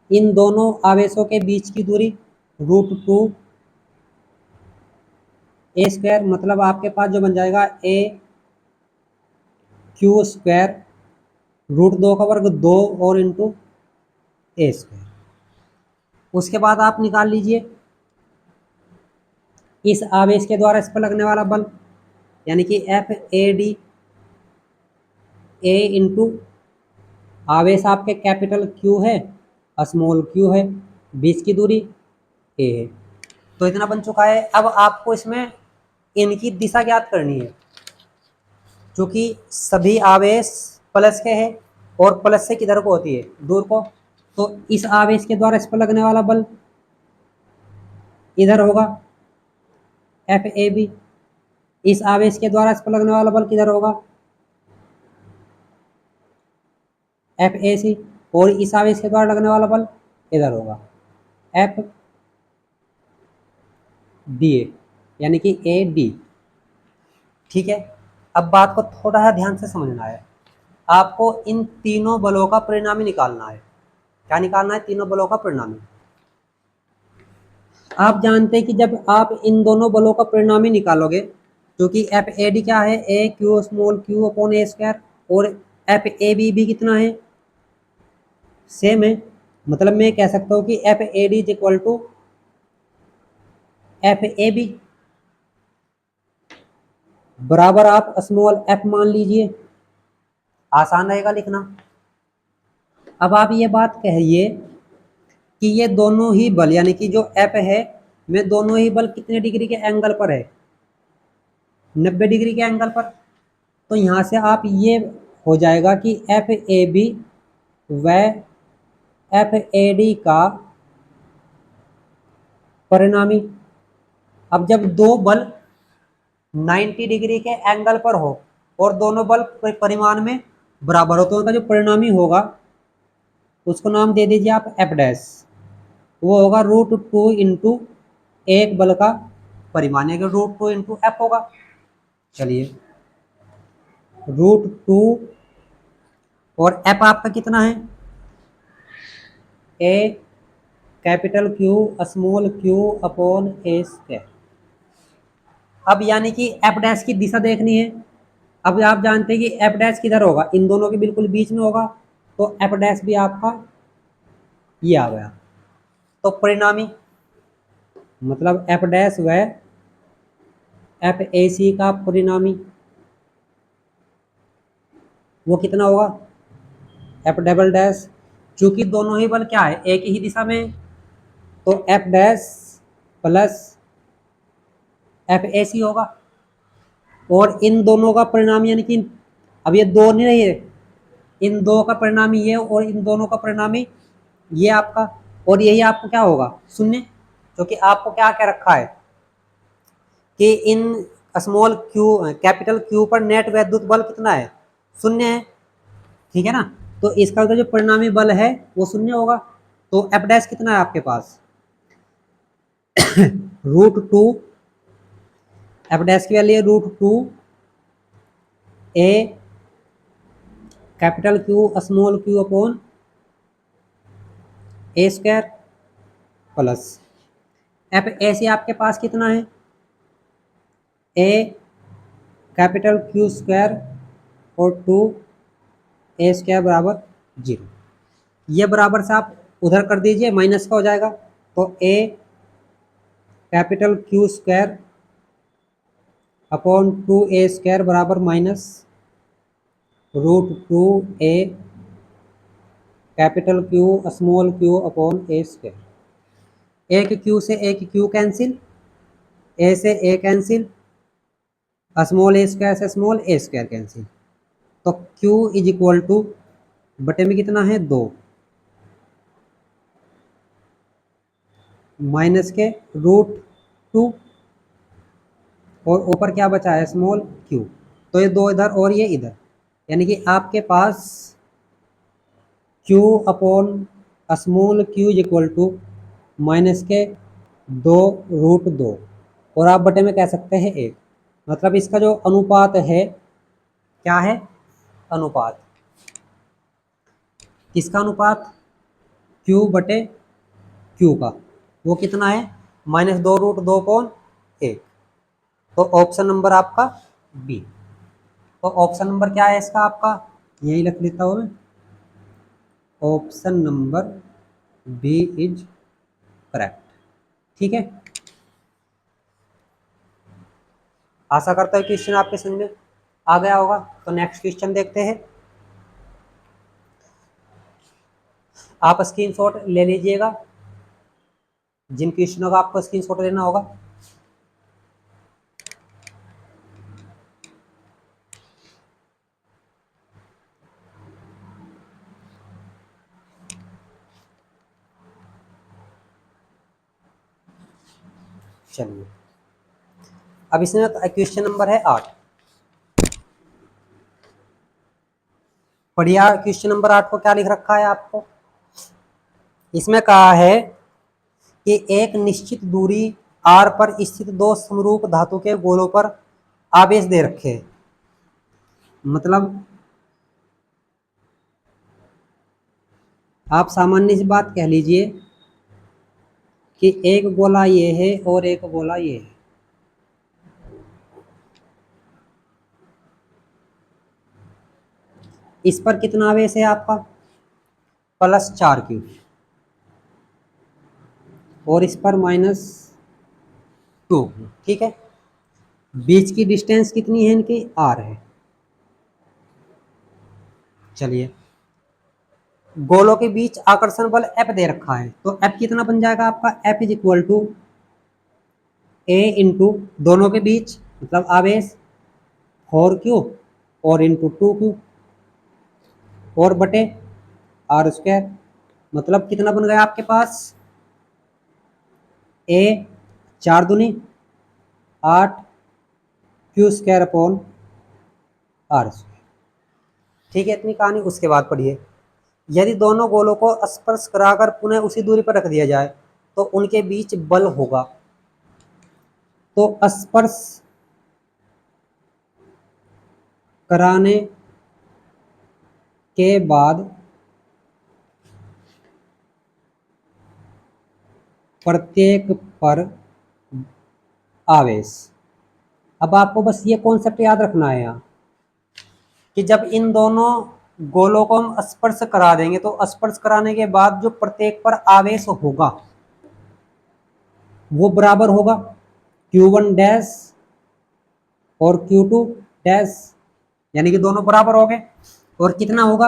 इन दोनों आवेशों के बीच की दूरी √2 ए स्क्वायर, मतलब आपके पास जो बन जाएगा ए क्यू स्क्वायर √2 का वर्ग 2 और इंटू ए स्क्वायर। उसके बाद आप निकाल लीजिए इस आवेश के द्वारा इस पर लगने वाला बल, यानी कि F A D, A into आवेश आपके कैपिटल क्यू है स्मॉल क्यू है, बीच की दूरी ए है। तो इतना बन चुका है। अब आपको इसमें इनकी दिशा ज्ञात करनी है, क्योंकि सभी आवेश प्लस के हैं और प्लस से किधर को होती है, दूर को। तो इस आवेश के द्वारा इस पर लगने वाला बल इधर होगा एफ ए बी, इस आवेश के द्वारा इस पर लगने वाला बल किधर होगा एफ ए सी, और इस आवेश के द्वारा लगने वाला बल इधर होगा एफ डी ए, यानी कि ए डी। ठीक है, अब बात को थोड़ा सा ध्यान से समझना है। आपको इन तीनों बलों का परिणामी निकालना है। क्या निकालना है, तीनों बलों का परिणामी। आप जानते हैं कि जब आप इन दोनों बलों का परिणामी निकालोगे, क्योंकि एफ ए डी क्या है, ए Q small Q upon A square, और एफ ए बी भी कितना है, सेम है। मतलब मैं कह सकता हूँ कि F A D is equal to F A B, बराबर आप स्मॉल एफ मान लीजिए, आसान रहेगा लिखना। अब आप ये बात कहिए कि ये दोनों ही बल, यानी कि जो एफ है, में दोनों ही बल कितने डिग्री के एंगल पर है, 90 डिग्री के एंगल पर। तो यहाँ से आप ये हो जाएगा कि एफ ए बी व एफ ए डी का परिणामी। अब जब दो बल 90 डिग्री के एंगल पर हो और दोनों बल परिमाण में बराबर हो, तो उनका जो परिणामी होगा उसको नाम दे दीजिए आप एफ डैश। वो होगा √2 इंटू एक बल का परिमाण, है कि √2 इंटू एफ होगा। चलिए √2 और एफ आपका कितना है, A capital Q small Q upon A square. अब यानी कि एफ डैश की दिशा देखनी है। अब आप जानते हैं कि एफ डैश किधर होगा, इन दोनों के बिल्कुल बीच में होगा, तो एफ डैश भी आपका ये आ गया। तो परिणामी मतलब एफ डैश व एफ ए सी का परिणामी वो कितना होगा, एफ डबल डैश। चूंकि दोनों ही बल क्या है, एक ही दिशा में, तो F dash plus F A C होगा। और इन दोनों का परिणाम, यानी कि अब ये दो नहीं रही है, इन दो का परिणामी ये और इन दोनों का परिणामी ये आपका, और यही आपको क्या होगा, शून्य। क्योंकि आपको क्या क्या रखा है कि in small Q capital Q पर नेट वैद्युत बल कितना है, शून्य है। ठीक है ना, तो इसका तो जो परिणामी बल है वो शून्य होगा। तो एफ डैश कितना है आपके पास √2 एफ डैश की वैल्यू है √2 A capital Q small Q upon A square plus F A से आपके पास कितना है ए कैपिटल क्यू स्क्वायर और 2 ए स्क्वायर बराबर 0। ये बराबर से आप उधर कर दीजिए, माइनस का हो जाएगा, तो A capital Q square upon 2 A square बराबर minus √2 A capital Q small Q upon A square. एक क्यू से एक क्यू कैंसिल, ए से A cancel, small A square से स्मॉल ए स्क्वायर कैंसिल, तो क्यू इज इक्वल टू बटे में कितना है 2 माइनस के √2 और ऊपर क्या बचा है स्मॉल क्यू, तो ये 2 इधर और ये इधर, यानी कि आपके पास Q upon small Q is equal to minus के 2√2 और आप बटे में कह सकते हैं 1। मतलब इसका जो अनुपात है क्या है, अनुपात किसका अनुपात Q बटे Q का, वो कितना है -2√2 अपॉन 1। तो ऑप्शन नंबर आपका बी। तो ऑप्शन नंबर क्या है इसका आपका, यही लिख लेता हूँ मैं, option number B is correct. ठीक है, आशा करता हूँ क्वेश्चन आपके समझ में आ गया होगा। तो नेक्स्ट क्वेश्चन देखते हैं। आप स्क्रीनशॉट ले लीजिएगा, जिन क्वेश्चनों का आपको स्क्रीनशॉट लेना होगा। चलिए, अब इसमें क्वेश्चन नंबर है 8। बढ़िया, क्वेश्चन नंबर 8 को क्या लिख रखा है आपको, इसमें कहा है कि एक निश्चित दूरी r पर स्थित 2 समरूप धातु के गोलों पर आवेश दे रखे हैं। मतलब आप सामान्य सी बात कह लीजिए कि एक गोला ये है और एक गोला ये है। इस पर कितना आवेश है आपका +4Q और इस पर -2। ठीक है, बीच की डिस्टेंस कितनी है इनकी r है। चलिए, गोलों के बीच आकर्षण बल F दे रखा है, तो F कितना बन जाएगा आपका, F is equal to A into दोनों के बीच मतलब आवेश 4Q और इंटू 2Q और बटे r²। मतलब कितना बन गया आपके पास, A 4 दूनी 8 Q² अपॉन r²। ठीक है, इतनी कहानी। उसके बाद पढ़िए, यदि दोनों गोलों को स्पर्श कराकर पुनः उसी दूरी पर रख दिया जाए तो उनके बीच बल होगा। तो स्पर्श कराने के बाद प्रत्येक पर आवेश। अब आपको बस ये कॉन्सेप्ट याद रखना है यहाँ कि जब इन दोनों गोलों को हम स्पर्श करा देंगे तो स्पर्श कराने के बाद जो प्रत्येक पर आवेश होगा वो बराबर होगा Q1 डैश और Q2 डैश, यानी कि दोनों बराबर हो गए। और कितना होगा,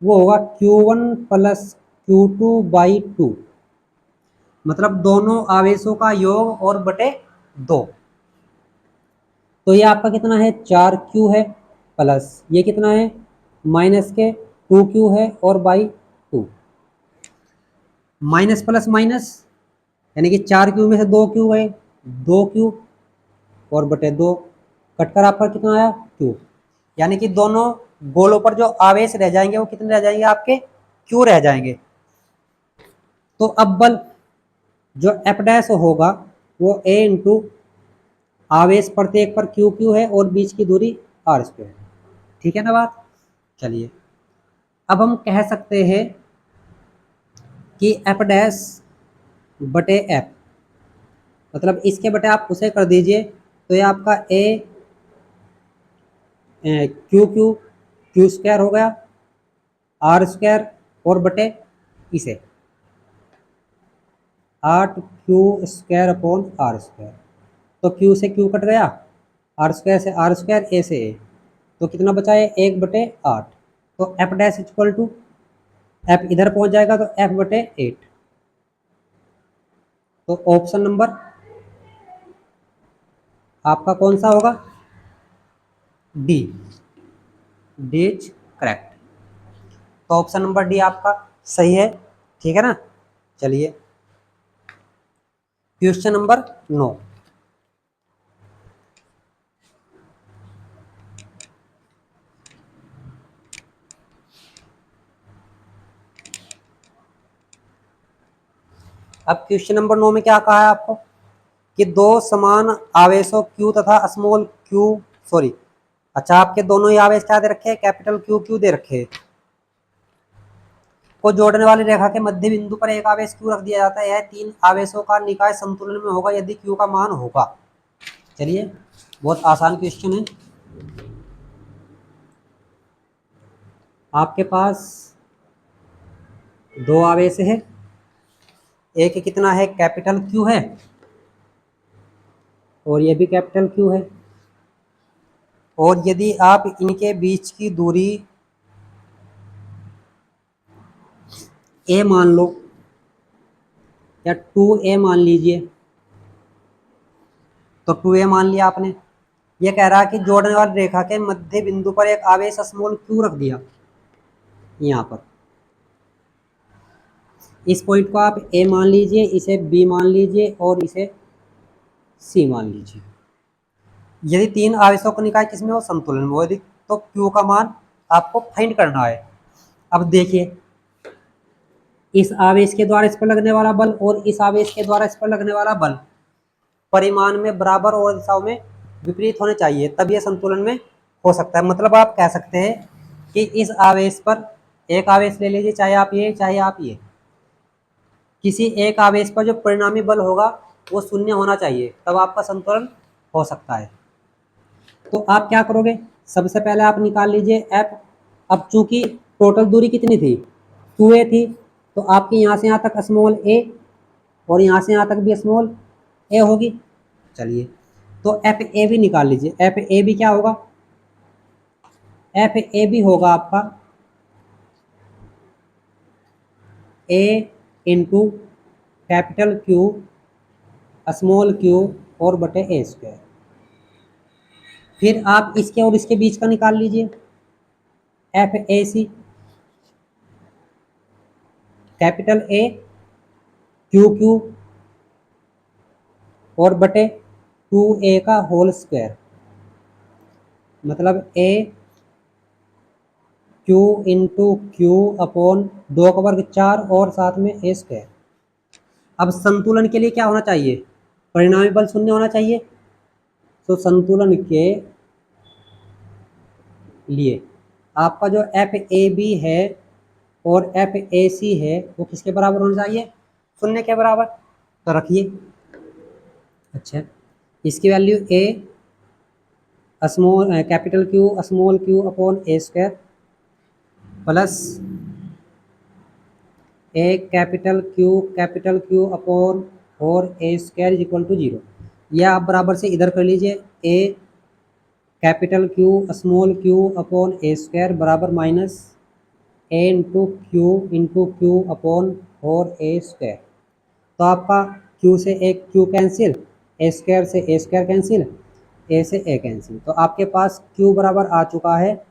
वो होगा Q1 + Q2/2, मतलब दोनों आवेशों का योग और बटे 2। तो ये आपका कितना है 4Q है, प्लस ये कितना है माइनस के 2Q है और बाई 2। माइनस प्लस माइनस यानी कि 4Q में से 2Q गए, 2Q और बटे 2, कटकर आपका कितना आया Q। यानी कि दोनों गोलों पर जो आवेश रह जाएंगे वो कितने रह जाएंगे आपके Q रह जाएंगे। तो अब बल जो एफ डैश होगा वो ए इंटू आवेश प्रत्येक पर क्यू क्यू है और बीच की दूरी आर स्क्वायर। ठीक है ना बात। चलिए अब हम कह सकते हैं कि एफ डैश बटे एफ, मतलब इसके बटे आप उसे कर दीजिए तो ये आपका A Q Q Q square हो गया आर स्क्वायर और बटे इसे 8 Q square upon r square. तो क्यू से क्यू कट गया, आर स्क्वायर से आर स्क्वायर, ए से ए, तो कितना बचा है 1/8। तो F dash equal to F इधर पहुंच जाएगा तो एफ बटे 8। तो ऑप्शन नंबर आपका कौन सा होगा, डी, डी इज करेक्ट। तो ऑप्शन नंबर डी आपका सही है। ठीक है ना। चलिए क्वेश्चन नंबर 9। अब क्वेश्चन नंबर 9 में क्या कहा है आपको कि दो समान आवेशों Q तथा स्मॉल q, सॉरी, अच्छा आपके दोनों ही आवेश क्या दे रखे हैं, कैपिटल Q Q दे रखे हैं, को जोड़ने वाली रेखा के मध्य बिंदु पर एक आवेश Q रख दिया जाता है। यह तीन आवेशों का निकाय संतुलन में होगा यदि Q का मान होगा। चलिए बहुत आसान क्वेश्चन है। आपके पास दो आवेश है, एक कितना है कैपिटल Q है और ये भी कैपिटल Q है, और यदि आप इनके बीच की दूरी a मान लो या 2a मान लीजिए, तो 2a मान लिया आपने। ये कह रहा है कि जोड़ने वाली रेखा के मध्य बिंदु पर एक आवेश स्मॉल q रख दिया यहाँ पर। इस पॉइंट को आप a मान लीजिए, इसे b मान लीजिए और इसे c मान लीजिए। यदि तीन आवेशों का निकाय किसमें हो, संतुलन में हो, यदि तो q का मान आपको फाइंड करना है। अब देखिए इस आवेश के द्वारा इस पर लगने वाला बल और इस आवेश के द्वारा इस पर लगने वाला बल परिमाण में बराबर और दिशाओं में विपरीत होने चाहिए, तब यह संतुलन में हो सकता है। मतलब आप कह सकते हैं कि इस आवेश पर एक आवेश ले लीजिए, चाहे आप ये चाहे आप ये, किसी एक आवेश पर जो परिणामी बल होगा वो शून्य होना चाहिए, तब आपका संतुलन हो सकता है। तो आप क्या करोगे, सबसे पहले आप निकाल लीजिए एफ। अब चूंकि टोटल दूरी कितनी थी, 2a थी, तो आपकी यहाँ से यहाँ तक स्मॉल a और यहाँ से यहाँ तक भी स्मॉल a होगी। चलिए तो एफ ए भी निकाल लीजिए। एफ ए भी क्या होगा, एफ ए भी होगा आपका a into capital Q small q और बटे a स्क्वायर। फिर आप इसके और इसके बीच का निकाल लीजिए, F A C capital A Q Q और बटे 2a का होल स्क्वायर, मतलब a Q into Q upon 2 का वर्ग 4 और साथ में a स्क्वायर। अब संतुलन के लिए क्या होना चाहिए, परिणामी बल शून्य होना चाहिए। तो संतुलन के लिए आपका जो एफ ए बी है और एफ ए सी है वो किसके बराबर होना चाहिए, शून्य के बराबर। तो रखिए, अच्छा इसकी value A small capital Q small Q upon A square plus A capital Q upon और A square is equal to 0। यह आप बराबर से इधर कर लीजिए, A capital Q small Q upon A square बराबर minus A into Q upon और ए स्क्वायर। तो आपका क्यू से एक क्यू कैंसिल, ए स्क्वायर से ए स्क्वायर कैंसिल, ए से ए कैंसिल। तो आपके पास क्यू बराबर आ चुका है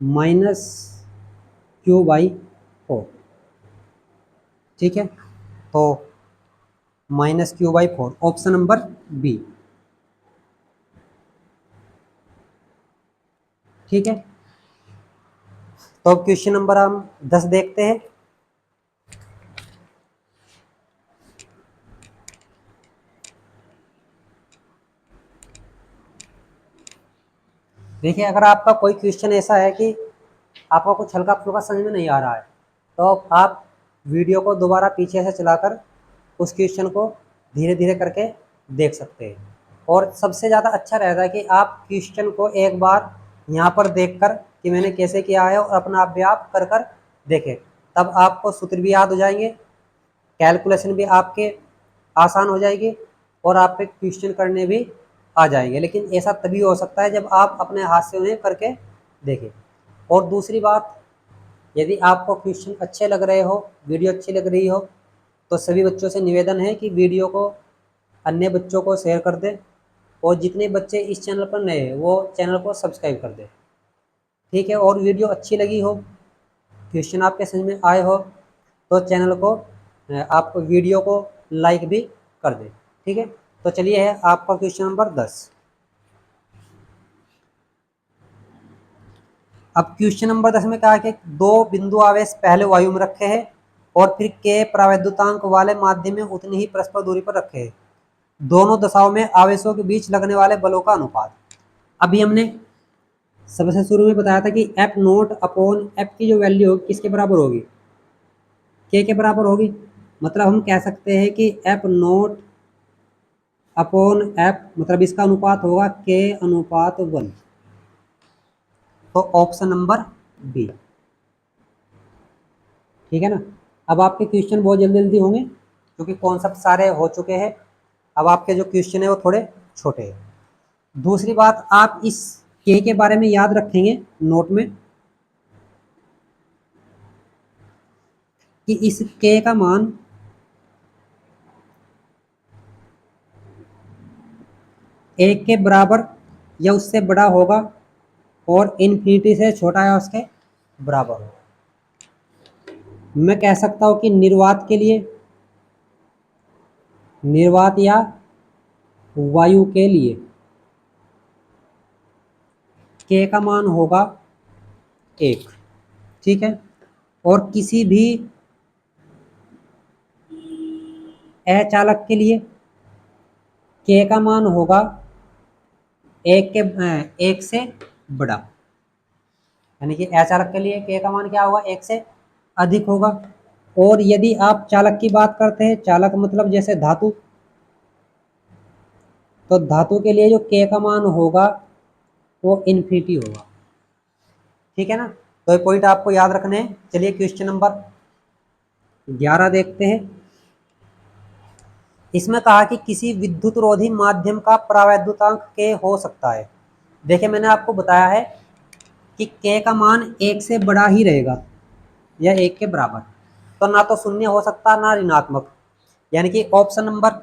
-q/4। ठीक है, तो -q/4 ऑप्शन नंबर बी। ठीक है, तो अब क्वेश्चन नंबर हम 10 देखते हैं। देखिए, अगर आपका कोई क्वेश्चन ऐसा है कि आपको कुछ हल्का फुल्का समझ में नहीं आ रहा है, तो आप वीडियो को दोबारा पीछे से चलाकर उस क्वेश्चन को धीरे धीरे करके देख सकते हैं। और सबसे ज़्यादा अच्छा रहता है कि आप क्वेश्चन को एक बार यहाँ पर देखकर कि मैंने कैसे किया है और अपना अभ्यास कर कर देखें, तब आपको सूत्र भी याद हो जाएंगे, कैलकुलेशन भी आपके आसान हो जाएगी और आपके क्वेश्चन करने भी आ जाएंगे। लेकिन ऐसा तभी हो सकता है जब आप अपने हाथ से उन्हें करके देखें। और दूसरी बात, यदि आपको क्वेश्चन अच्छे लग रहे हो, वीडियो अच्छी लग रही हो, तो सभी बच्चों से निवेदन है कि वीडियो को अन्य बच्चों को शेयर कर दें और जितने बच्चे इस चैनल पर नए हैं वो चैनल को सब्सक्राइब कर दें। ठीक है, और वीडियो अच्छी लगी हो, क्वेश्चन आपके समझ में आए हो, तो चैनल को आप वीडियो को लाइक भी कर दें। ठीक है, तो चलिए है आपका क्वेश्चन नंबर 10। अब क्वेश्चन नंबर 10 में कहा कि दो बिंदु आवेश पहले वायु में रखे हैं और फिर के प्रावैद्युतांक वाले माध्यम में उतनी ही परस्पर दूरी पर रखे हैं। दोनों दशाओं में आवेशों के बीच लगने वाले बलों का अनुपात। अभी हमने सबसे शुरू में बताया था कि एफ नोट अपॉन एफ की जो वैल्यू होगी किसके बराबर होगी, के बराबर होगी। मतलब हम कह सकते हैं कि एफ नोट अपॉन एफ, मतलब इसका अनुपात होगा के अनुपात 1। तो ऑप्शन नंबर बी। ठीक है ना। अब आपके क्वेश्चन बहुत जल्दी जल्दी होंगे क्योंकि कॉन्सेप्ट सारे हो चुके हैं। अब आपके जो क्वेश्चन है वो थोड़े छोटे हैं। दूसरी बात, आप इस के बारे में याद रखेंगे नोट में कि इस के का मान एक के बराबर या उससे बड़ा होगा और इन्फिनिटी से छोटा या उसके बराबर होगा। मैं कह सकता हूं कि निर्वात के लिए, निर्वात या वायु के लिए के का मान होगा 1। ठीक है, और किसी भी अचालक के लिए के का मान होगा एक से बड़ा, यानी कि अचालक के लिए के का मान क्या होगा, 1 से अधिक होगा। और यदि आप चालक की बात करते हैं, चालक मतलब जैसे धातु, तो धातु के लिए जो के का मान होगा वो इन्फिनिटी होगा। ठीक है ना, तो ये पॉइंट आपको याद रखने हैं। चलिए क्वेश्चन नंबर 11 देखते हैं। इसमें कहा कि किसी विद्युत रोधी माध्यम का प्रावैद्युतांक के हो सकता है। देखिए, मैंने आपको बताया है कि के का मान 1 से बड़ा ही रहेगा या 1 के बराबर, तो ना तो शून्य हो सकता ना ऋणात्मक, यानी कि ऑप्शन नंबर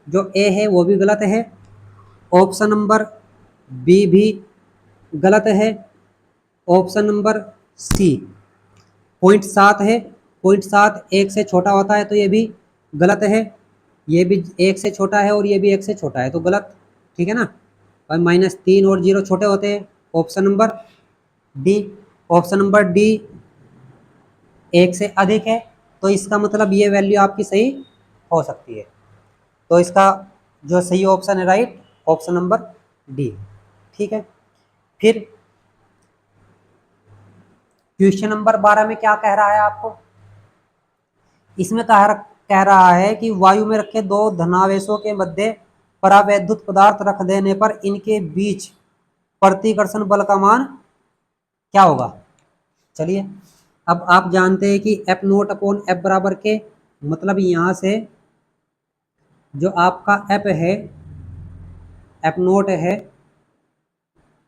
जो ए है वो भी गलत है, ऑप्शन नंबर बी भी गलत है, ऑप्शन नंबर सी 0.7 है, 0.7 1 से छोटा होता है तो ये भी गलत है, ये भी 1 से छोटा है और ये भी 1 से छोटा है तो गलत। ठीक है ना, और -3 और 0 छोटे होते हैं। Option number D, option number D 1 से अधिक है, तो इसका मतलब ये वैल्यू आपकी सही हो सकती है। तो इसका जो सही ऑप्शन है राइट, ऑप्शन नंबर डी। ठीक है, फिर क्वेश्चन नंबर 12 में क्या कह रहा है आपको, इसमें कह रहा है कि वायु में रखे दो धनावेशों के मध्य परावैद्युत पदार्थ रख देने पर इनके बीच प्रतिकर्षण बल का मान क्या होगा। चलिए, अब आप जानते हैं कि एफ नोट अपॉन एफ बराबर के, मतलब यहां से जो आपका एफ है, एफ नोट है,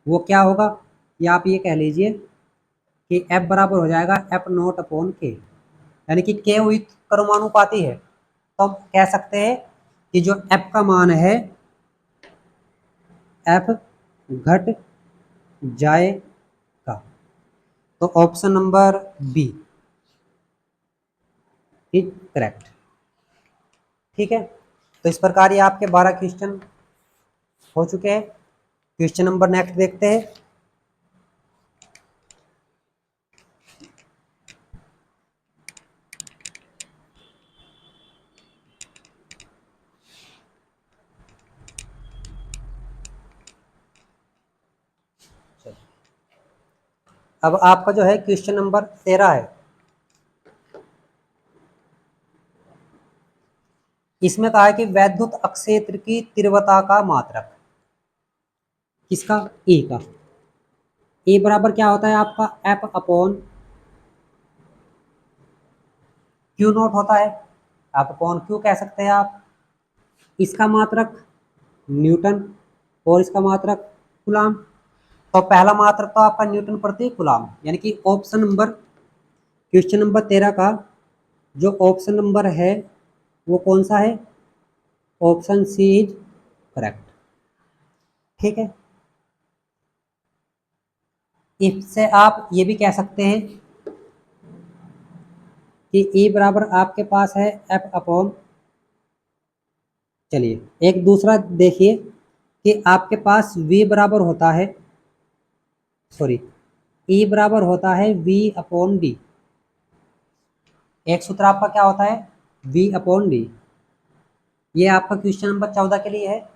वो क्या होगा, या आप ये कह लीजिए कि एफ बराबर हो जाएगा एफ नोट अपॉन के, यानी कि के हुई क्रमानुपाती है, तो हम कह सकते हैं कि जो एफ का मान है एफ घट जाएगा। तो option number B is correct. ठीक है, तो इस प्रकार ये आपके 12 क्वेश्चन हो चुके हैं। क्वेश्चन नंबर नेक्स्ट देखते हैं। चलो। अब आपका जो है क्वेश्चन नंबर 13 है। इसमें कहा है कि वैद्युत अक्षेत्र की तीव्रता का मात्रक, किसका? ई का। ई बराबर क्या होता है आपका? एफ अपॉन क्यू नॉट होता है। आप अपॉन क्यू कह सकते हैं आप। इसका मात्रक न्यूटन और इसका मात्रक कूलाम। तो पहला मात्रक तो आपका न्यूटन प्रति कूलाम, यानी कि ऑप्शन नंबर, क्वेश्चन नंबर 13 का जो ऑप्शन नंबर है वो कौन सा है? Option C is correct. ठीक है, इससे आप ये भी कह सकते हैं कि E बराबर आपके पास है एफ अपॉन, चलिए एक दूसरा देखिए कि आपके पास V बराबर होता है, सॉरी, E बराबर होता है V अपॉन डी। एक सूत्र आपका क्या होता है? V upon D. ये आपका क्वेश्चन नंबर 14 के लिए है।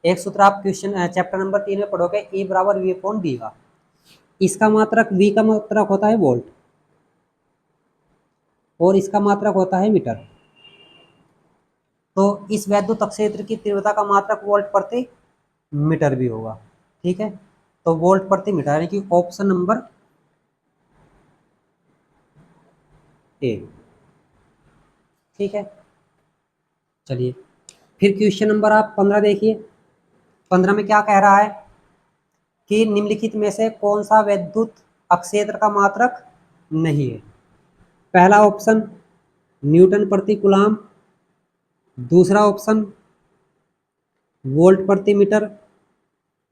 एक सूत्र आप क्वेश्चन चैप्टर नंबर 3 में पढ़ोगे, E बराबर V अपॉन डी का। इसका मात्रक V का मात्रक होता है वोल्ट और इसका मात्रक होता है मीटर। तो इस वैद्युत क्षेत्र की तीव्रता का मात्रक वोल्ट प्रति मीटर भी होगा। ठीक है, तो वोल्ट प्रति मीटर, यानी कि ऑप्शन नंबर ए। ठीक है, चलिए फिर क्वेश्चन नंबर आप 15 देखिए। 15 में क्या कह रहा है कि निम्नलिखित में से कौन सा वैद्युत अक्षेत्र का मात्रक नहीं है? पहला ऑप्शन न्यूटन प्रति कूलाम, दूसरा ऑप्शन वोल्ट प्रति मीटर,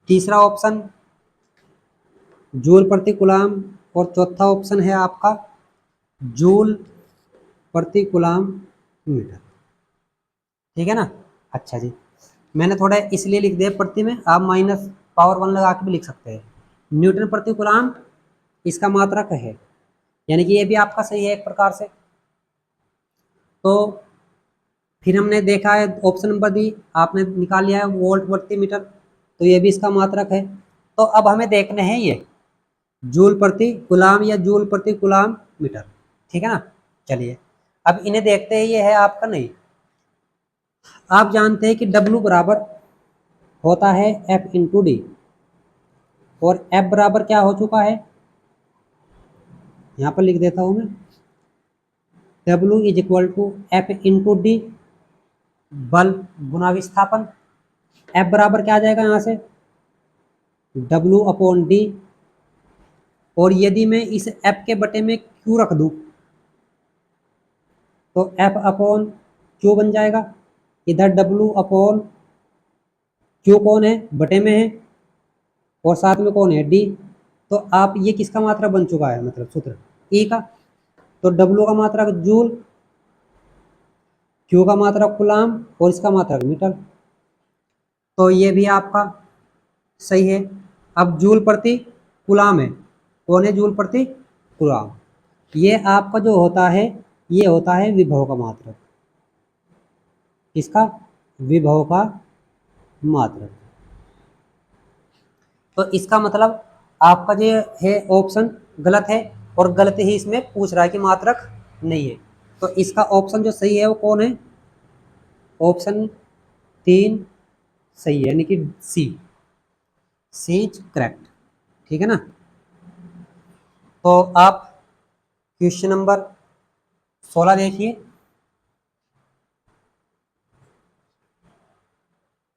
तीसरा ऑप्शन जूल प्रति कूलाम और चौथा ऑप्शन है आपका जूल प्रति कूलाम मीटर। ठीक है ना? अच्छा जी, मैंने थोड़ा इसलिए लिख दिया प्रति में, आप माइनस पावर 1 लगा के भी लिख सकते हैं। न्यूटन प्रति कूलाम इसका मात्रक है, यानी कि ये भी आपका सही है एक प्रकार से। तो फिर हमने देखा है ऑप्शन नंबर डी, आपने निकाल लिया है वोल्ट प्रति मीटर, तो ये भी इसका मात्रक है। तो अब हमें देखने हैं ये जूल प्रति कूलाम या जूल प्रति कूलाम मीटर। ठीक है ना? चलिए अब इन्हें देखते हैं। ये है आपका, नहीं, आप जानते हैं कि W बराबर होता है F इंटू डी, और F बराबर क्या हो चुका है, यहाँ पर लिख देता हूँ मैं, W is equal to F into D बल गुना विस्थापन। F बराबर क्या आ जाएगा यहाँ से? W अपॉन डी, और यदि मैं इस F के बटे में Q रख दूँ तो F अपॉन Q बन जाएगा। इधर W अपॉन Q कौन है? बटे में है, और साथ में कौन है? डी। तो आप ये किसका मात्रा बन चुका है, मतलब सूत्र ई का। तो W का मात्रक जूल, Q का मात्रक कूलाम और इसका मात्रक मीटर। तो ये भी आपका सही है। अब जूल प्रति कूलाम है, कौन है जूल प्रति कूलाम? ये आपका जो होता है ये होता है विभव का मात्रक। इसका विभव का मात्रक। तो इसका मतलब आपका जो है ऑप्शन गलत है, और गलत ही इसमें पूछ रहा है कि मात्रक नहीं है। तो इसका ऑप्शन जो सही है वो कौन है? ऑप्शन 3 सही है, यानी कि सी, सी इज करेक्ट। ठीक है ना? तो आप क्वेश्चन नंबर 16 देखिए।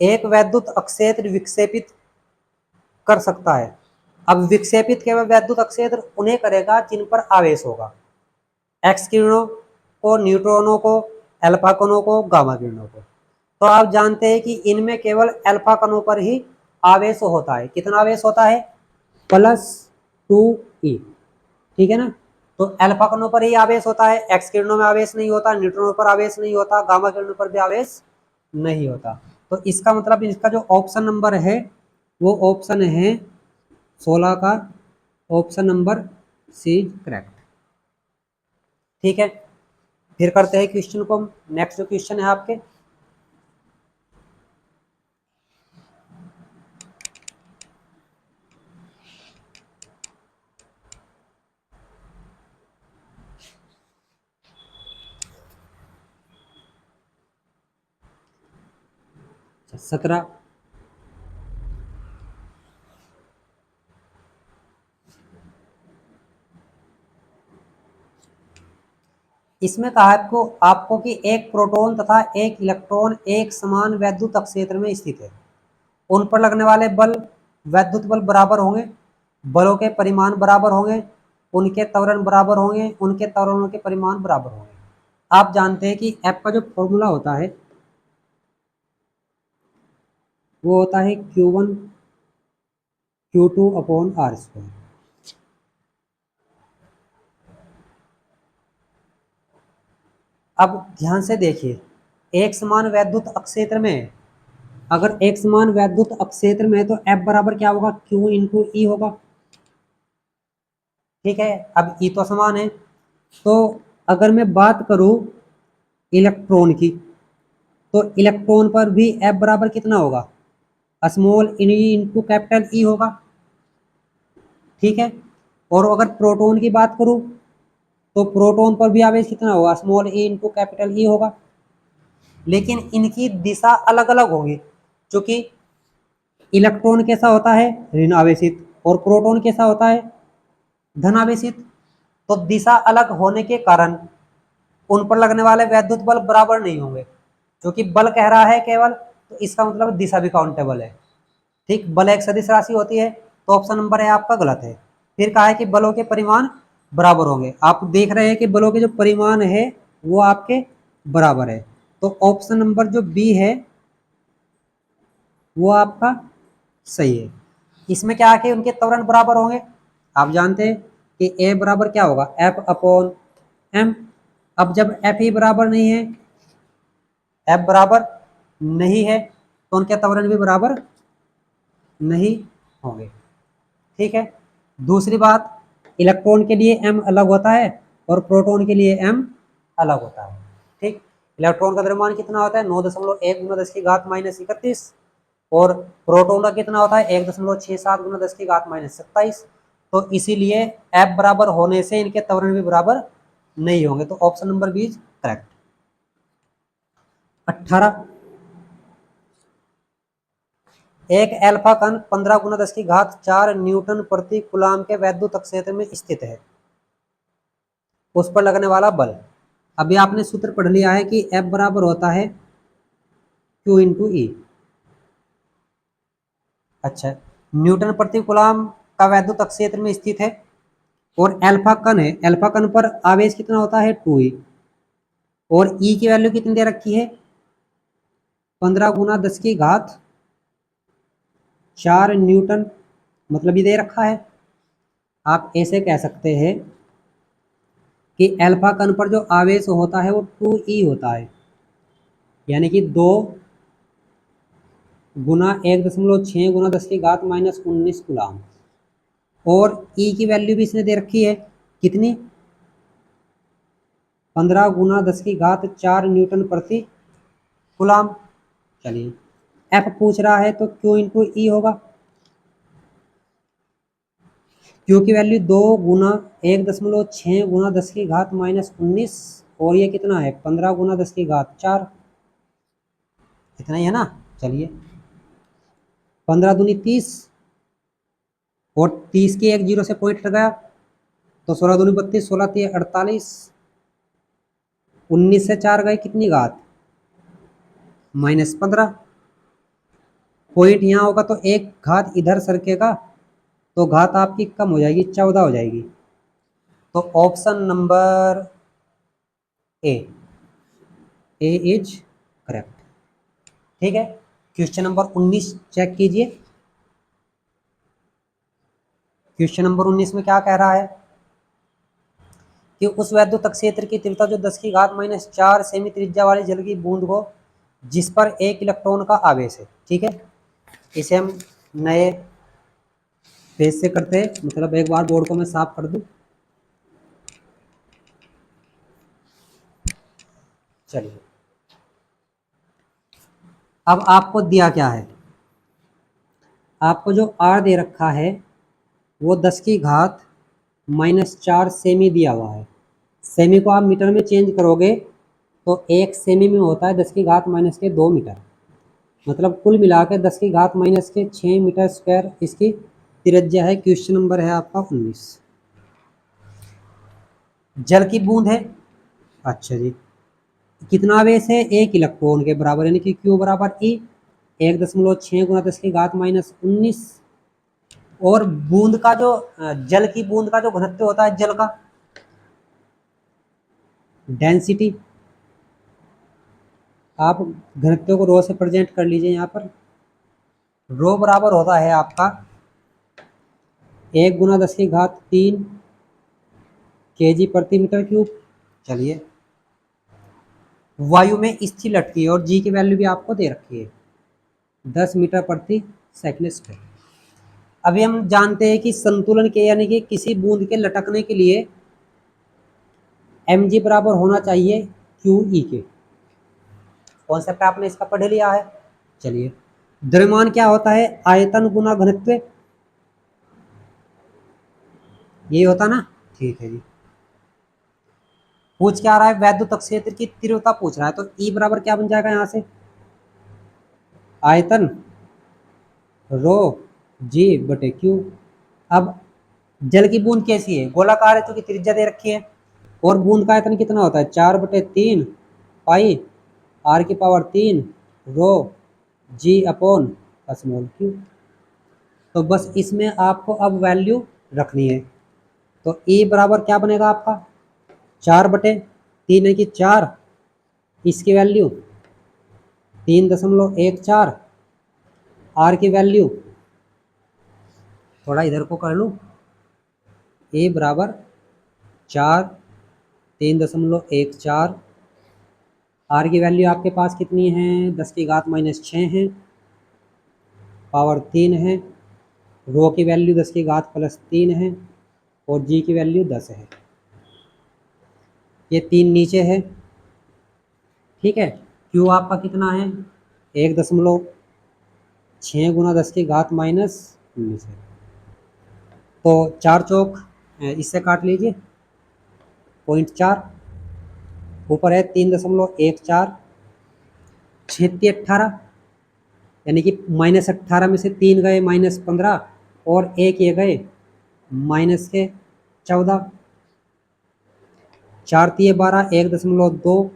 एक वैद्युत अक्षेत्र विक्षेपित कर सकता है। अब विक्षेपित केवल वैद्युत अक्षेत्र उन्हें करेगा जिन पर आवेश होगा, एक्स किरणों को, न्यूट्रॉनों को, अल्फा कणों को, गामा किरणों को। तो आप जानते हैं कि इनमें केवल अल्फा कणों पर ही आवेश होता है। कितना आवेश होता है? +2e। ठीक है ना? तो अल्फा कणों पर ही आवेश होता है, एक्स किरणों में आवेश नहीं होता, न्यूट्रॉनों पर आवेश नहीं होता, गामा किरणों पर भी आवेश नहीं होता। तो इसका मतलब इसका जो ऑप्शन नंबर है वो ऑप्शन है 16 का, ऑप्शन नंबर सी करेक्ट। ठीक है, फिर करते हैं क्वेश्चन को। नेक्स्ट जो क्वेश्चन है आपके, 17। इसमें कहा है आपको आपको कि एक प्रोटॉन तथा एक इलेक्ट्रॉन एक समान वैद्युत क्षेत्र में स्थित है। उन पर लगने वाले बल वैद्युत बल बराबर होंगे, बलों के परिमाण बराबर होंगे, उनके त्वरण बराबर होंगे, उनके त्वरणों के परिमाण बराबर होंगे। आप जानते हैं कि एफ का जो फॉर्मूला होता है वो होता है Q1 Q2 upon r square. अब ध्यान से देखिए, एक समान वैद्युत क्षेत्र में, अगर एक समान वैद्युत क्षेत्र में तो F बराबर क्या होगा, Q इंटू ई होगा। ठीक है, अब ई तो समान है, तो अगर मैं बात करूं इलेक्ट्रॉन की, तो इलेक्ट्रॉन पर भी F बराबर कितना होगा, small E into capital E होगा। ठीक है, और अगर प्रोटॉन की बात करूं तो प्रोटॉन पर भी आवेश कितना होगा, small E into capital E होगा। लेकिन इनकी दिशा अलग अलग होगी, क्योंकि इलेक्ट्रॉन कैसा होता है, ऋण आवेशित, और प्रोटॉन कैसा होता है, धन आवेशित। तो दिशा अलग होने के कारण उन पर लगने वाले वैद्युत बल बराबर नहीं होंगे, क्योंकि बल कह रहा है केवल, तो इसका मतलब दिशा भी काउंटेबल है। ठीक, बल एक सदिश राशि होती है, तो ऑप्शन नंबर है आपका गलत है। फिर कहा है कि बलों के परिमाण बराबर होंगे। आप देख रहे हैं कि बलों के जो परिमाण है वो आपके बराबर है, तो ऑप्शन नंबर जो बी है वो आपका सही है। इसमें क्या है कि उनके त्वरण बराबर होंगे। आप जानते हैं कि ए बराबर क्या होगा, एफ अपॉन एम। अब जब एफ ही बराबर नहीं है, एफ बराबर नहीं है, तो उनके त्वरण भी बराबर नहीं होंगे। ठीक है, दूसरी बात, इलेक्ट्रॉन के लिए m अलग होता है और प्रोटॉन के लिए m अलग होता है। ठीक, इलेक्ट्रॉन का द्रव्यमान कितना होता है, 9.1 गुना 10 की घात माइनस 31, और प्रोटॉन का कितना होता है, 1.67 गुना 10 की घात माइनस 27। तो इसीलिए f बराबर होने से इनके त्वरण भी बराबर नहीं होंगे, तो option number B is correct. 18, एक एल्फा कण 15 गुना 10 की घात 4 न्यूटन प्रति कूलाम के वैद्युत क्षेत्र में स्थित है। उस पर लगने वाला बल, अभी आपने सूत्र पढ़ लिया है कि F बराबर होता है Q इंटू ई। अच्छा, न्यूटन प्रति कूलाम का वैद्युत क्षेत्र में स्थित है, और एल्फा कण है, एल्फा कण पर आवेश कितना होता है 2e, और ई की वैल्यू कितनी दे रखी है, 15 गुना 10 की घात 4 न्यूटन, मतलब ये दे रखा है। आप ऐसे कह सकते हैं कि एल्फा कण पर जो आवेश होता है वो 2e होता है, यानी कि 2 गुना 1.6 गुना 10 की घात माइनस 19 कूलाम, और ई की वैल्यू भी इसने दे रखी है कितनी, 15 गुना 10 की घात 4 न्यूटन प्रति कूलाम। चलिए, एफ पूछ रहा है तो क्यू इंटू ई होगा। क्यू की वैल्यू 2 गुना 1.6 गुना 10 की घात माइनस 19, और ये कितना है, 15 गुना 10 की घात 4, इतना ही है ना। चलिए, 15 दूनी 30, और 30 के एक जीरो से पॉइंट लगाया, तो 16 दूनी 32, 16 3 48, 19 से 4 गए कितनी घात, -15। पॉइंट यहाँ होगा तो एक घात इधर सरकेगा, तो घात आपकी कम हो जाएगी, 14 हो जाएगी। तो option number A, A is correct. ठीक है, क्वेश्चन नंबर 19 चेक कीजिए। क्वेश्चन नंबर 19 में क्या कह रहा है कि उस वैद्युत क्षेत्र की तीव्रता जो 10 की घात माइनस 4 सेमी त्रिज्या वाली जल की बूंद को जिस पर एक इलेक्ट्रॉन का आवेश है। ठीक है, इसे हम नए पेज से करते हैं, मतलब एक बार बोर्ड को मैं साफ कर दूं। चलिए, अब आपको दिया क्या है, आपको जो आर दे रखा है वो 10 की घात -4 सेमी दिया हुआ है। सेमी को आप मीटर में चेंज करोगे तो 1 सेमी में होता है 10 की घात -2 मीटर। मतलब कुल मिला के 10 की घात माइनस के 6 मीटर स्क्वायर इसकी त्रिज्या है। क्वेश्चन नंबर है आपका 19। जल की बूंद है, अच्छा जी, कितना आवेश है, 1 इलेक्ट्रॉन के बराबर, यानी कि क्यू बराबर ई 1.6 गुना 10 की घात माइनस 19। और बूंद का जो जल की बूंद का जो घनत्व होता है, जल का डेंसिटी, आप घनत्व को रो से प्रेजेंट कर लीजिए। यहाँ पर रो बराबर होता है आपका 1 गुना 10 की घात 3 kg प्रति मीटर क्यूब। चलिए, वायु में स्थिर लटकी है और जी की वैल्यू भी आपको दे रखी है 10 मीटर प्रति सेकंड स्क्वायर। अभी हम जानते हैं कि संतुलन के यानी कि किसी बूंद के लटकने के लिए mg बराबर होना चाहिए QE के। कॉन्सेप्ट आपने इसका पढ़ लिया है। चलिए, द्रव्यमान क्या होता है, आयतन गुना घनत्व, ये होता ना, ठीक है जी। पूछ क्या रहा है, वैद्युत क्षेत्र की तीव्रता पूछ रहा है, तो E बराबर क्या बन जाएगा यहाँ से, आयतन रो जी बटे क्यू। अब जल की बूंद कैसी है, गोलाकार है, तो की त्रिज्या दे रखी है, और बूंद का आयतन कितना होता है, 4/3 पाई r की पावर 3 रो जी अपॉन स्मॉल क्यू। तो बस इसमें आपको अब वैल्यू रखनी है। तो E बराबर क्या बनेगा आपका, 4/3 है कि 4, इसकी वैल्यू 3.14, आर की वैल्यू, थोड़ा इधर को कर लूँ, ए बराबर 4, 3.14, आर की वैल्यू आपके पास कितनी है, 10 की घात माइनस 6 है, पावर 3 है, रो की वैल्यू 10 की घात प्लस 3 है, और जी की वैल्यू 10 है। ये 3 नीचे है, ठीक है। क्यू आपका कितना है, 1.6 गुना 10 की घात माइनस 19 है। तो 4 चौक इससे काट लीजिए, 0.4, ऊपर है 3.14, 18, यानी कि -18 में से 3 गए -15, और एक ये गए माइनस के 14, 4×3 = 12, 1.2,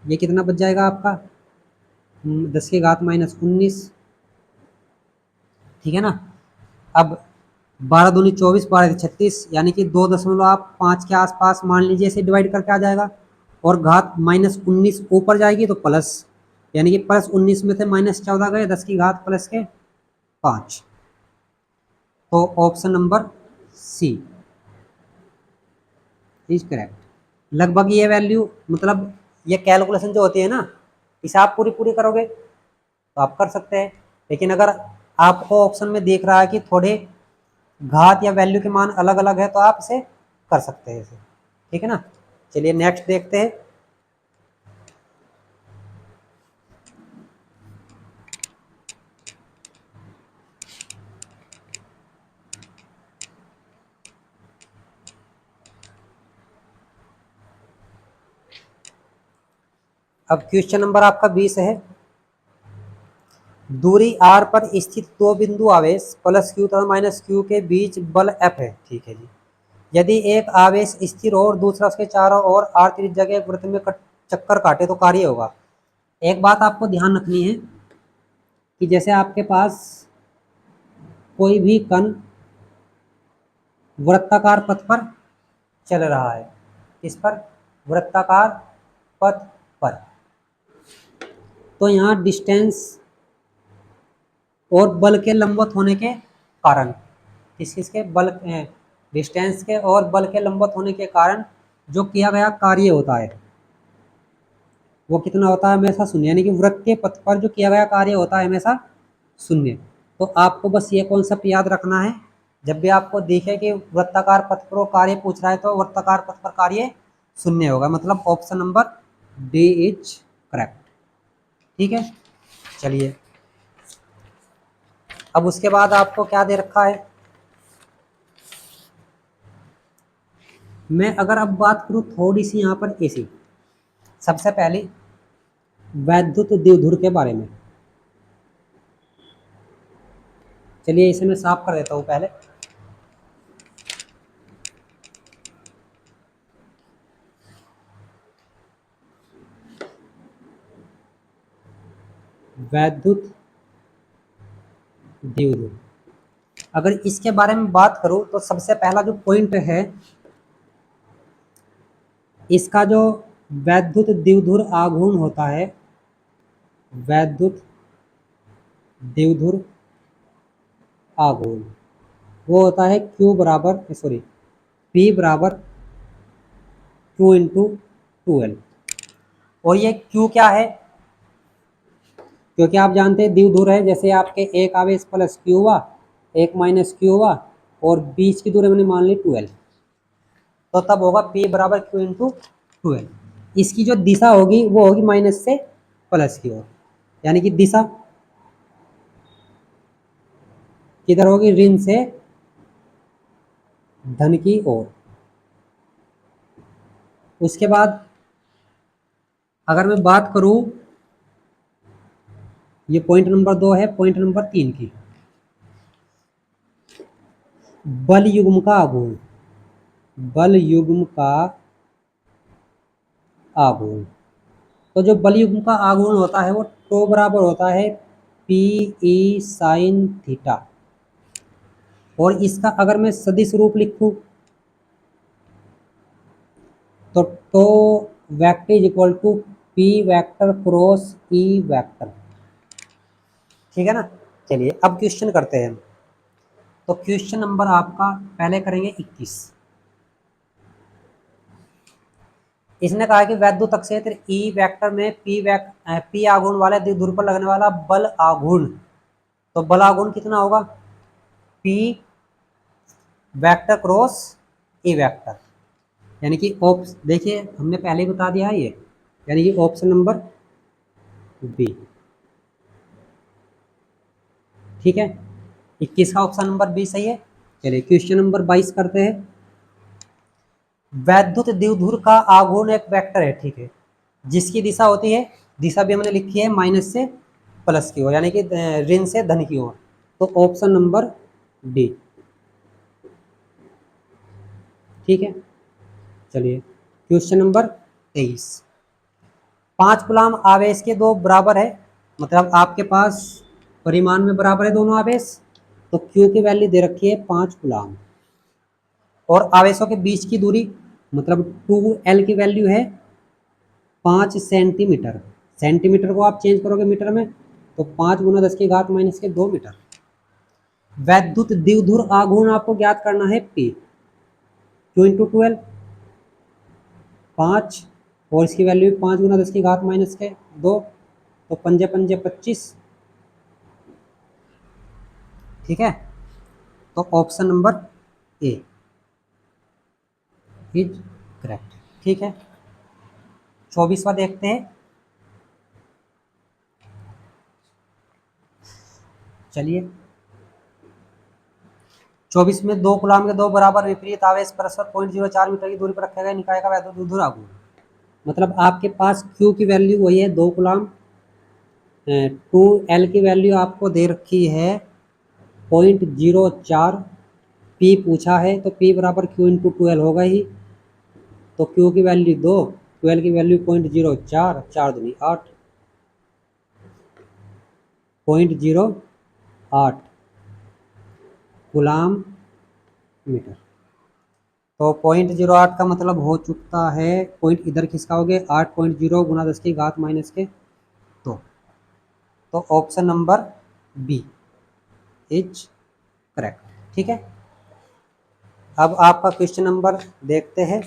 ये कितना बच जाएगा आपका, 10 की घात माइनस 19, ठीक है ना। अब 12 दूनी 24, 12 36, यानी कि 2.5 के आसपास मान लीजिए, इसे डिवाइड करके आ जाएगा, और घात -19 ऊपर जाएगी तो प्लस, यानी कि +19 में से -14 गए, 10 की घात प्लस के 5। तो option number C is correct. लगभग ये वैल्यू, मतलब ये कैलकुलेशन जो होती है ना, इसे आप पूरी पूरी करोगे तो आप कर सकते हैं, लेकिन अगर आपको ऑप्शन में देख रहा है कि थोड़े घात या वैल्यू के मान अलग अलग है, तो आप इसे कर सकते हैं इसे, ठीक है ना। चलिए नेक्स्ट देखते हैं। अब क्वेश्चन नंबर आपका 20 है, दूरी r पर स्थित दो बिंदु आवेश प्लस क्यू तथा माइनस क्यू के बीच बल F है, ठीक है जी। यदि एक आवेश स्थिर हो और दूसरा उसके चारों ओर r त्रिज्या के वृत्त में चक्कर काटे तो कार्य होगा। एक बात आपको ध्यान रखनी है कि जैसे आपके पास कोई भी कण वृत्ताकार पथ पर चल रहा है, इस पर वृत्ताकार पथ पर, तो यहाँ डिस्टेंस और बल के लंबवत होने के कारण, किस किस के बल, डिस्टेंस के और बल के लंबवत होने के कारण जो किया गया कार्य होता है वो कितना होता है, हमेशा शून्य, यानी कि वृत्तीय पथ पर जो किया गया कार्य होता है हमेशा शून्य। तो आपको बस ये कॉन्सेप्ट याद रखना है, जब भी आपको दिखे कि वृत्ताकार पथ पर कार्य पूछ रहा है तो वृत्ताकार पथ पर कार्य शून्य होगा, मतलब option number D is correct, ठीक है। चलिए, अब उसके बाद आपको क्या दे रखा है, मैं अगर अब बात करूं थोड़ी सी यहाँ पर ऐसी, सबसे पहले वैद्युत द्विध्रुव के बारे में। चलिए इसे मैं साफ कर देता हूँ पहले। वैद्युत द्विध्रुव, अगर इसके बारे में बात करूं तो सबसे पहला जो पॉइंट है, इसका जो वैद्युत द्विध्रुव आघूर्ण होता है, वैद्युत द्विध्रुव आघूर्ण, वो होता है Q बराबर सॉरी P बराबर Q इंटू 2L। और ये Q क्या है, क्योंकि आप जानते हैं द्विध्रुव है, जैसे आपके एक आवेश प्लस Q हुआ, एक माइनस Q हुआ, और बीच की दूरी मैंने मान ली 2L, तो तब होगा P बराबर Q इंटू 2L। इसकी जो दिशा होगी वो होगी माइनस से प्लस की ओर, यानी कि दिशा किधर होगी, ऋण से धन की ओर। उसके बाद अगर मैं बात करूं, ये पॉइंट नंबर 2 है, पॉइंट नंबर 3 की, बल युग्म का आघूर्ण, बल युग्म का आघूर्ण। तो जो बल युग्म का आघूर्ण होता है वो टो बराबर होता है पी ई साइन थीटा। और इसका अगर मैं सदिश रूप लिखूं तो tau vector is equal to P vector cross E vector. ठीक है ना। चलिए अब क्वेश्चन करते हैं। तो क्वेश्चन नंबर आपका पहले करेंगे 21। इसने कहा कि वैद्युत क्षेत्र ई वेक्टर में पी आघूर्ण वाले द्विध्रुव पर लगने वाला बल आघूर्ण, तो बल आघूर्ण कितना होगा, P vector cross E vector, यानी कि देखिए हमने पहले ही बता दिया है ये, यानी कि ऑप्शन नंबर बी। ठीक है, 21 का ऑप्शन नंबर बी सही है। चलिए क्वेश्चन नंबर 22 करते हैं। वैद्युत द्विध्रुव का आघूर्ण एक वेक्टर है, ठीक है, जिसकी दिशा होती है, दिशा भी हमने लिखी है माइनस से प्लस की ओर, यानी कि ऋण से धन की ओर, तो ऑप्शन नंबर डी। ठीक है, चलिए क्वेश्चन नंबर 23। 5 कूलम्ब आवेश के दो बराबर है, मतलब आपके पास परिमाण में बराबर है दोनों आवेश, तो Q की वैल्यू दे रखी है 5 कूलम्ब, और आवेशों के बीच की दूरी मतलब 2L की वैल्यू है 5 सेंटीमीटर। सेंटीमीटर को आप चेंज करोगे मीटर में, तो 5 गुना 10 की घात माइनस के 2 मीटर। वैद्युत द्विध्रुव आघूर्ण आपको ज्ञात करना है P, Q इंटू 2L 5, और इसकी वैल्यू 5 गुना 10 की घात माइनस के 2, तो पंजे पंजे 25। ठीक है, तो option number A is correct. ठीक है, 24वां देखते हैं। चलिए 24 में 2 कूलम्ब के दो बराबर विपरीत आवेश परस्पर 0.04 मीटर की दूरी पर रखे गए निकाय का वैद्युत द्विध्रुव आघूर्ण, मतलब आपके पास Q की वैल्यू वही है 2 कूलम्ब, 2L की वैल्यू आपको दे रखी है 0.04, P पूछा है तो P बराबर Q इंटू 2L होगा ही, तो Q की वैल्यू 2, 2L की वैल्यू 0.04, 4 दूनी 8, 0.08 कूलम्ब मीटर। तो 0.08 का मतलब हो चुका है, पॉइंट इधर खिसका हो गया 8.0 गुना 10 की घात माइनस के 2, तो option number B is correct. ठीक है, अब आपका क्वेश्चन नंबर देखते हैं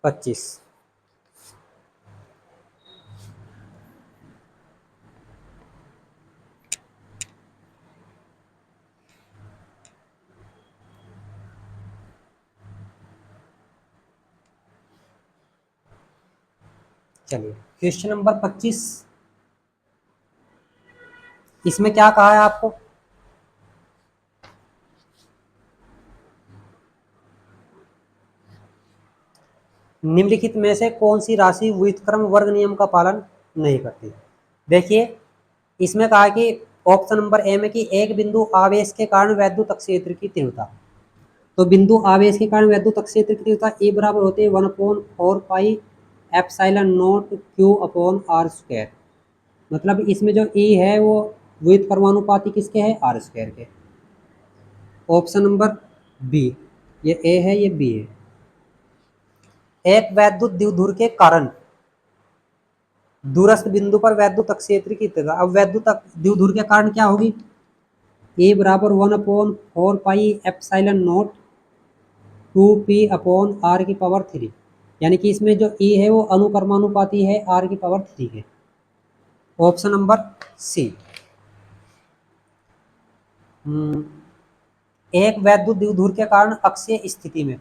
25। चलिए क्वेश्चन नंबर 25, इसमें क्या कहा है आपको, निम्नलिखित में से कौन सी राशि व्युत्क्रम वर्ग नियम का पालन नहीं करती। देखिए इसमें कहा कि ऑप्शन नंबर ए में कि एक बिंदु आवेश के कारण वैद्युत क्षेत्र की तीव्रता, तो बिंदु आवेश के कारण वैद्युत क्षेत्र की तीव्रता ए बराबर होती है 1/4 pi epsilon naught Q upon r square. मतलब इसमें जो ई है वो व्युत्क्रमानुपाती किसके है, आर स्क्वायर के। ऑप्शन नंबर बी, ये ए है ये बी है। एक वैद्युत द्विध्रुव के कारण दूरस्थ बिंदु पर वैद्युत क्षेत्र की तीव्रता, अब वैद्युत द्विध्रुव के कारण क्या होगी, ए बराबर 1/4 पाई एप्सिलॉन नॉट 2p/r⁻3, यानी कि इसमें जो ई है वो अनुक्रमानुपाती है r⁻3 के। Option number C. एक वैद्युत द्विध्रुव के कारण अक्षीय स्थिति में,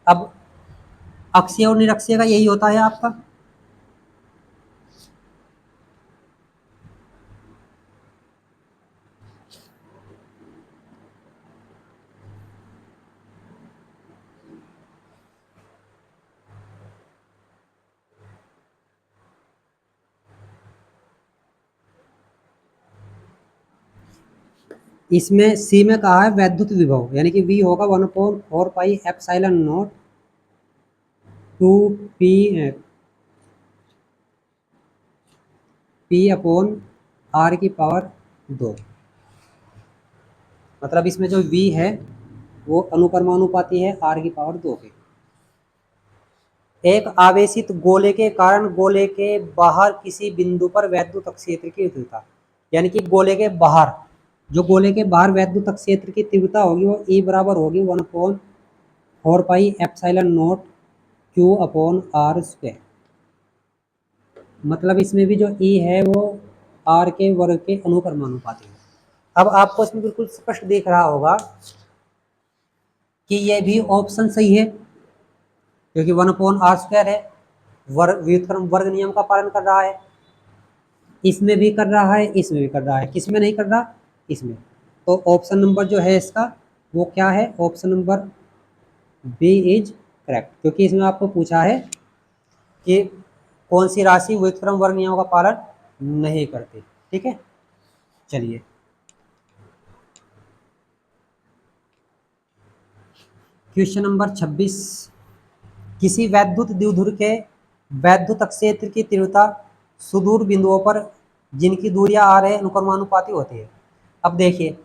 अब अक्षीय और निरक्षीय का यही होता है आपका। इसमें सी में कहा है वैद्युत विभव, यानी कि वी होगा 1/4 पाई एप्सिलॉन नॉट 2p/r⁻2। मतलब इसमें जो v है वो अनुक्रमानुपाती है r⁻2 के। एक आवेशित गोले के कारण गोले के बाहर किसी बिंदु पर वैद्युत क्षेत्र की तीव्रता, यानी कि गोले के बाहर, जो गोले के बाहर वैद्युत क्षेत्र की तीव्रता होगी वो E बराबर होगी 1/4 पाई एप्सिलॉन नॉट Q/r²। मतलब इसमें भी जो E है वो r के वर्ग के अनुक्रमानुपाती है। अब आपको इसमें बिल्कुल स्पष्ट दिख रहा होगा कि ये भी ऑप्शन सही है, क्योंकि 1/r² है, व्युत्क्रम वर्ग नियम का पालन कर रहा है। इसमें भी कर रहा है, इसमें भी कर रहा है, किसमें नहीं कर रहा, इसमें। तो ऑप्शन नंबर जो है इसका वो क्या है, option number B is correct, क्योंकि इसमें आपको पूछा है कि कौन सी राशि व्युत्क्रम वर्ग नियम का पालन नहीं करती। ठीक है, चलिए क्वेश्चन नंबर 26। किसी वैद्युत द्विध्रुव के वैद्युत क्षेत्र की तीव्रता सुदूर बिंदुओं पर जिनकी दूरियां आ रहे अनुक्रमानुपाती होती है। अब देखिए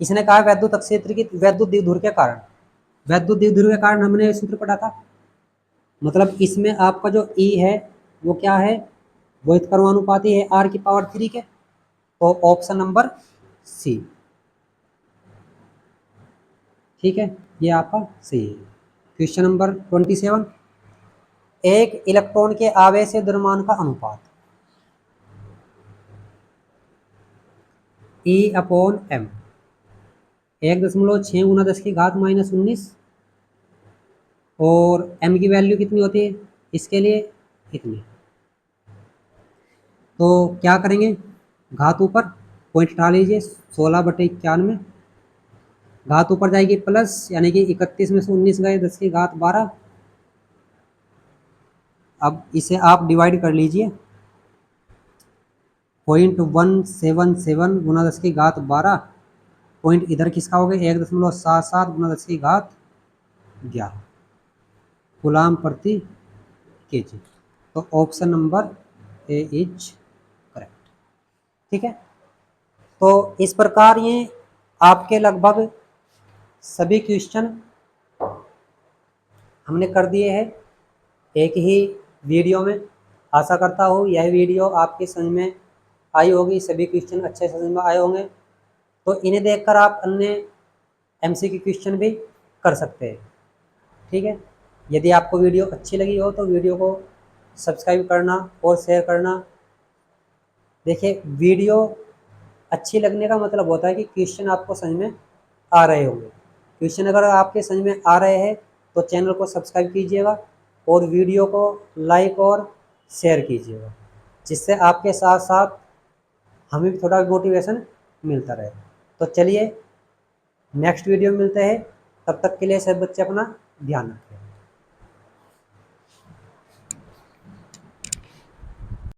इसने कहा वैद्युत क्षेत्र की वैद्युत द्विध्रुव के कारण, वैद्युत द्विध्रुव के कारण हमने सूत्र पढ़ा था। मतलब इसमें आपका जो E है वो क्या है, व्युत्क्रमानुपाती है r⁻3 के। तो ऑप्शन नंबर सी, ठीक है, ये आपका सही है। Question number 27। एक इलेक्ट्रॉन के आवेश से द्रव्यमान का अनुपात E/m 1.6 × 10⁻⁻19 और m की वैल्यू कितनी होती है इसके लिए, इतनी। तो क्या करेंगे, घात ऊपर पॉइंट हटा लीजिए, 16/91, घात ऊपर जाएगी प्लस, यानी कि 31 में से 19 गए 10⁻12। अब इसे आप डिवाइड कर लीजिए, 0.177 × 10⁻12, पॉइंट इधर किसका हो गया 1.77 × 10⁻11 गुलाम प्रति केजी। तो option number A is correct. ठीक है, तो इस प्रकार ये आपके लगभग सभी क्वेश्चन हमने कर दिए हैं एक ही वीडियो में। आशा करता हूँ यह वीडियो आपकी समझ में आई होगी, सभी क्वेश्चन अच्छे से समझ में आए होंगे। तो इन्हें देखकर आप अन्य एमसीक्यू क्वेश्चन भी कर सकते हैं। ठीक है, यदि आपको वीडियो अच्छी लगी हो तो वीडियो को सब्सक्राइब करना और शेयर करना। देखिए वीडियो अच्छी लगने का मतलब होता है कि क्वेश्चन आपको समझ में आ रहे होंगे। क्वेश्चन अगर आपके समझ में आ रहे हैं तो चैनल को सब्सक्राइब कीजिएगा और वीडियो को लाइक और शेयर कीजिएगा, जिससे आपके साथ साथ हमें भी थोड़ा मोटिवेशन मिलता रहे। तो चलिए नेक्स्ट वीडियो में मिलते हैं। तब तक के लिए सब बच्चे अपना ध्यान रखें।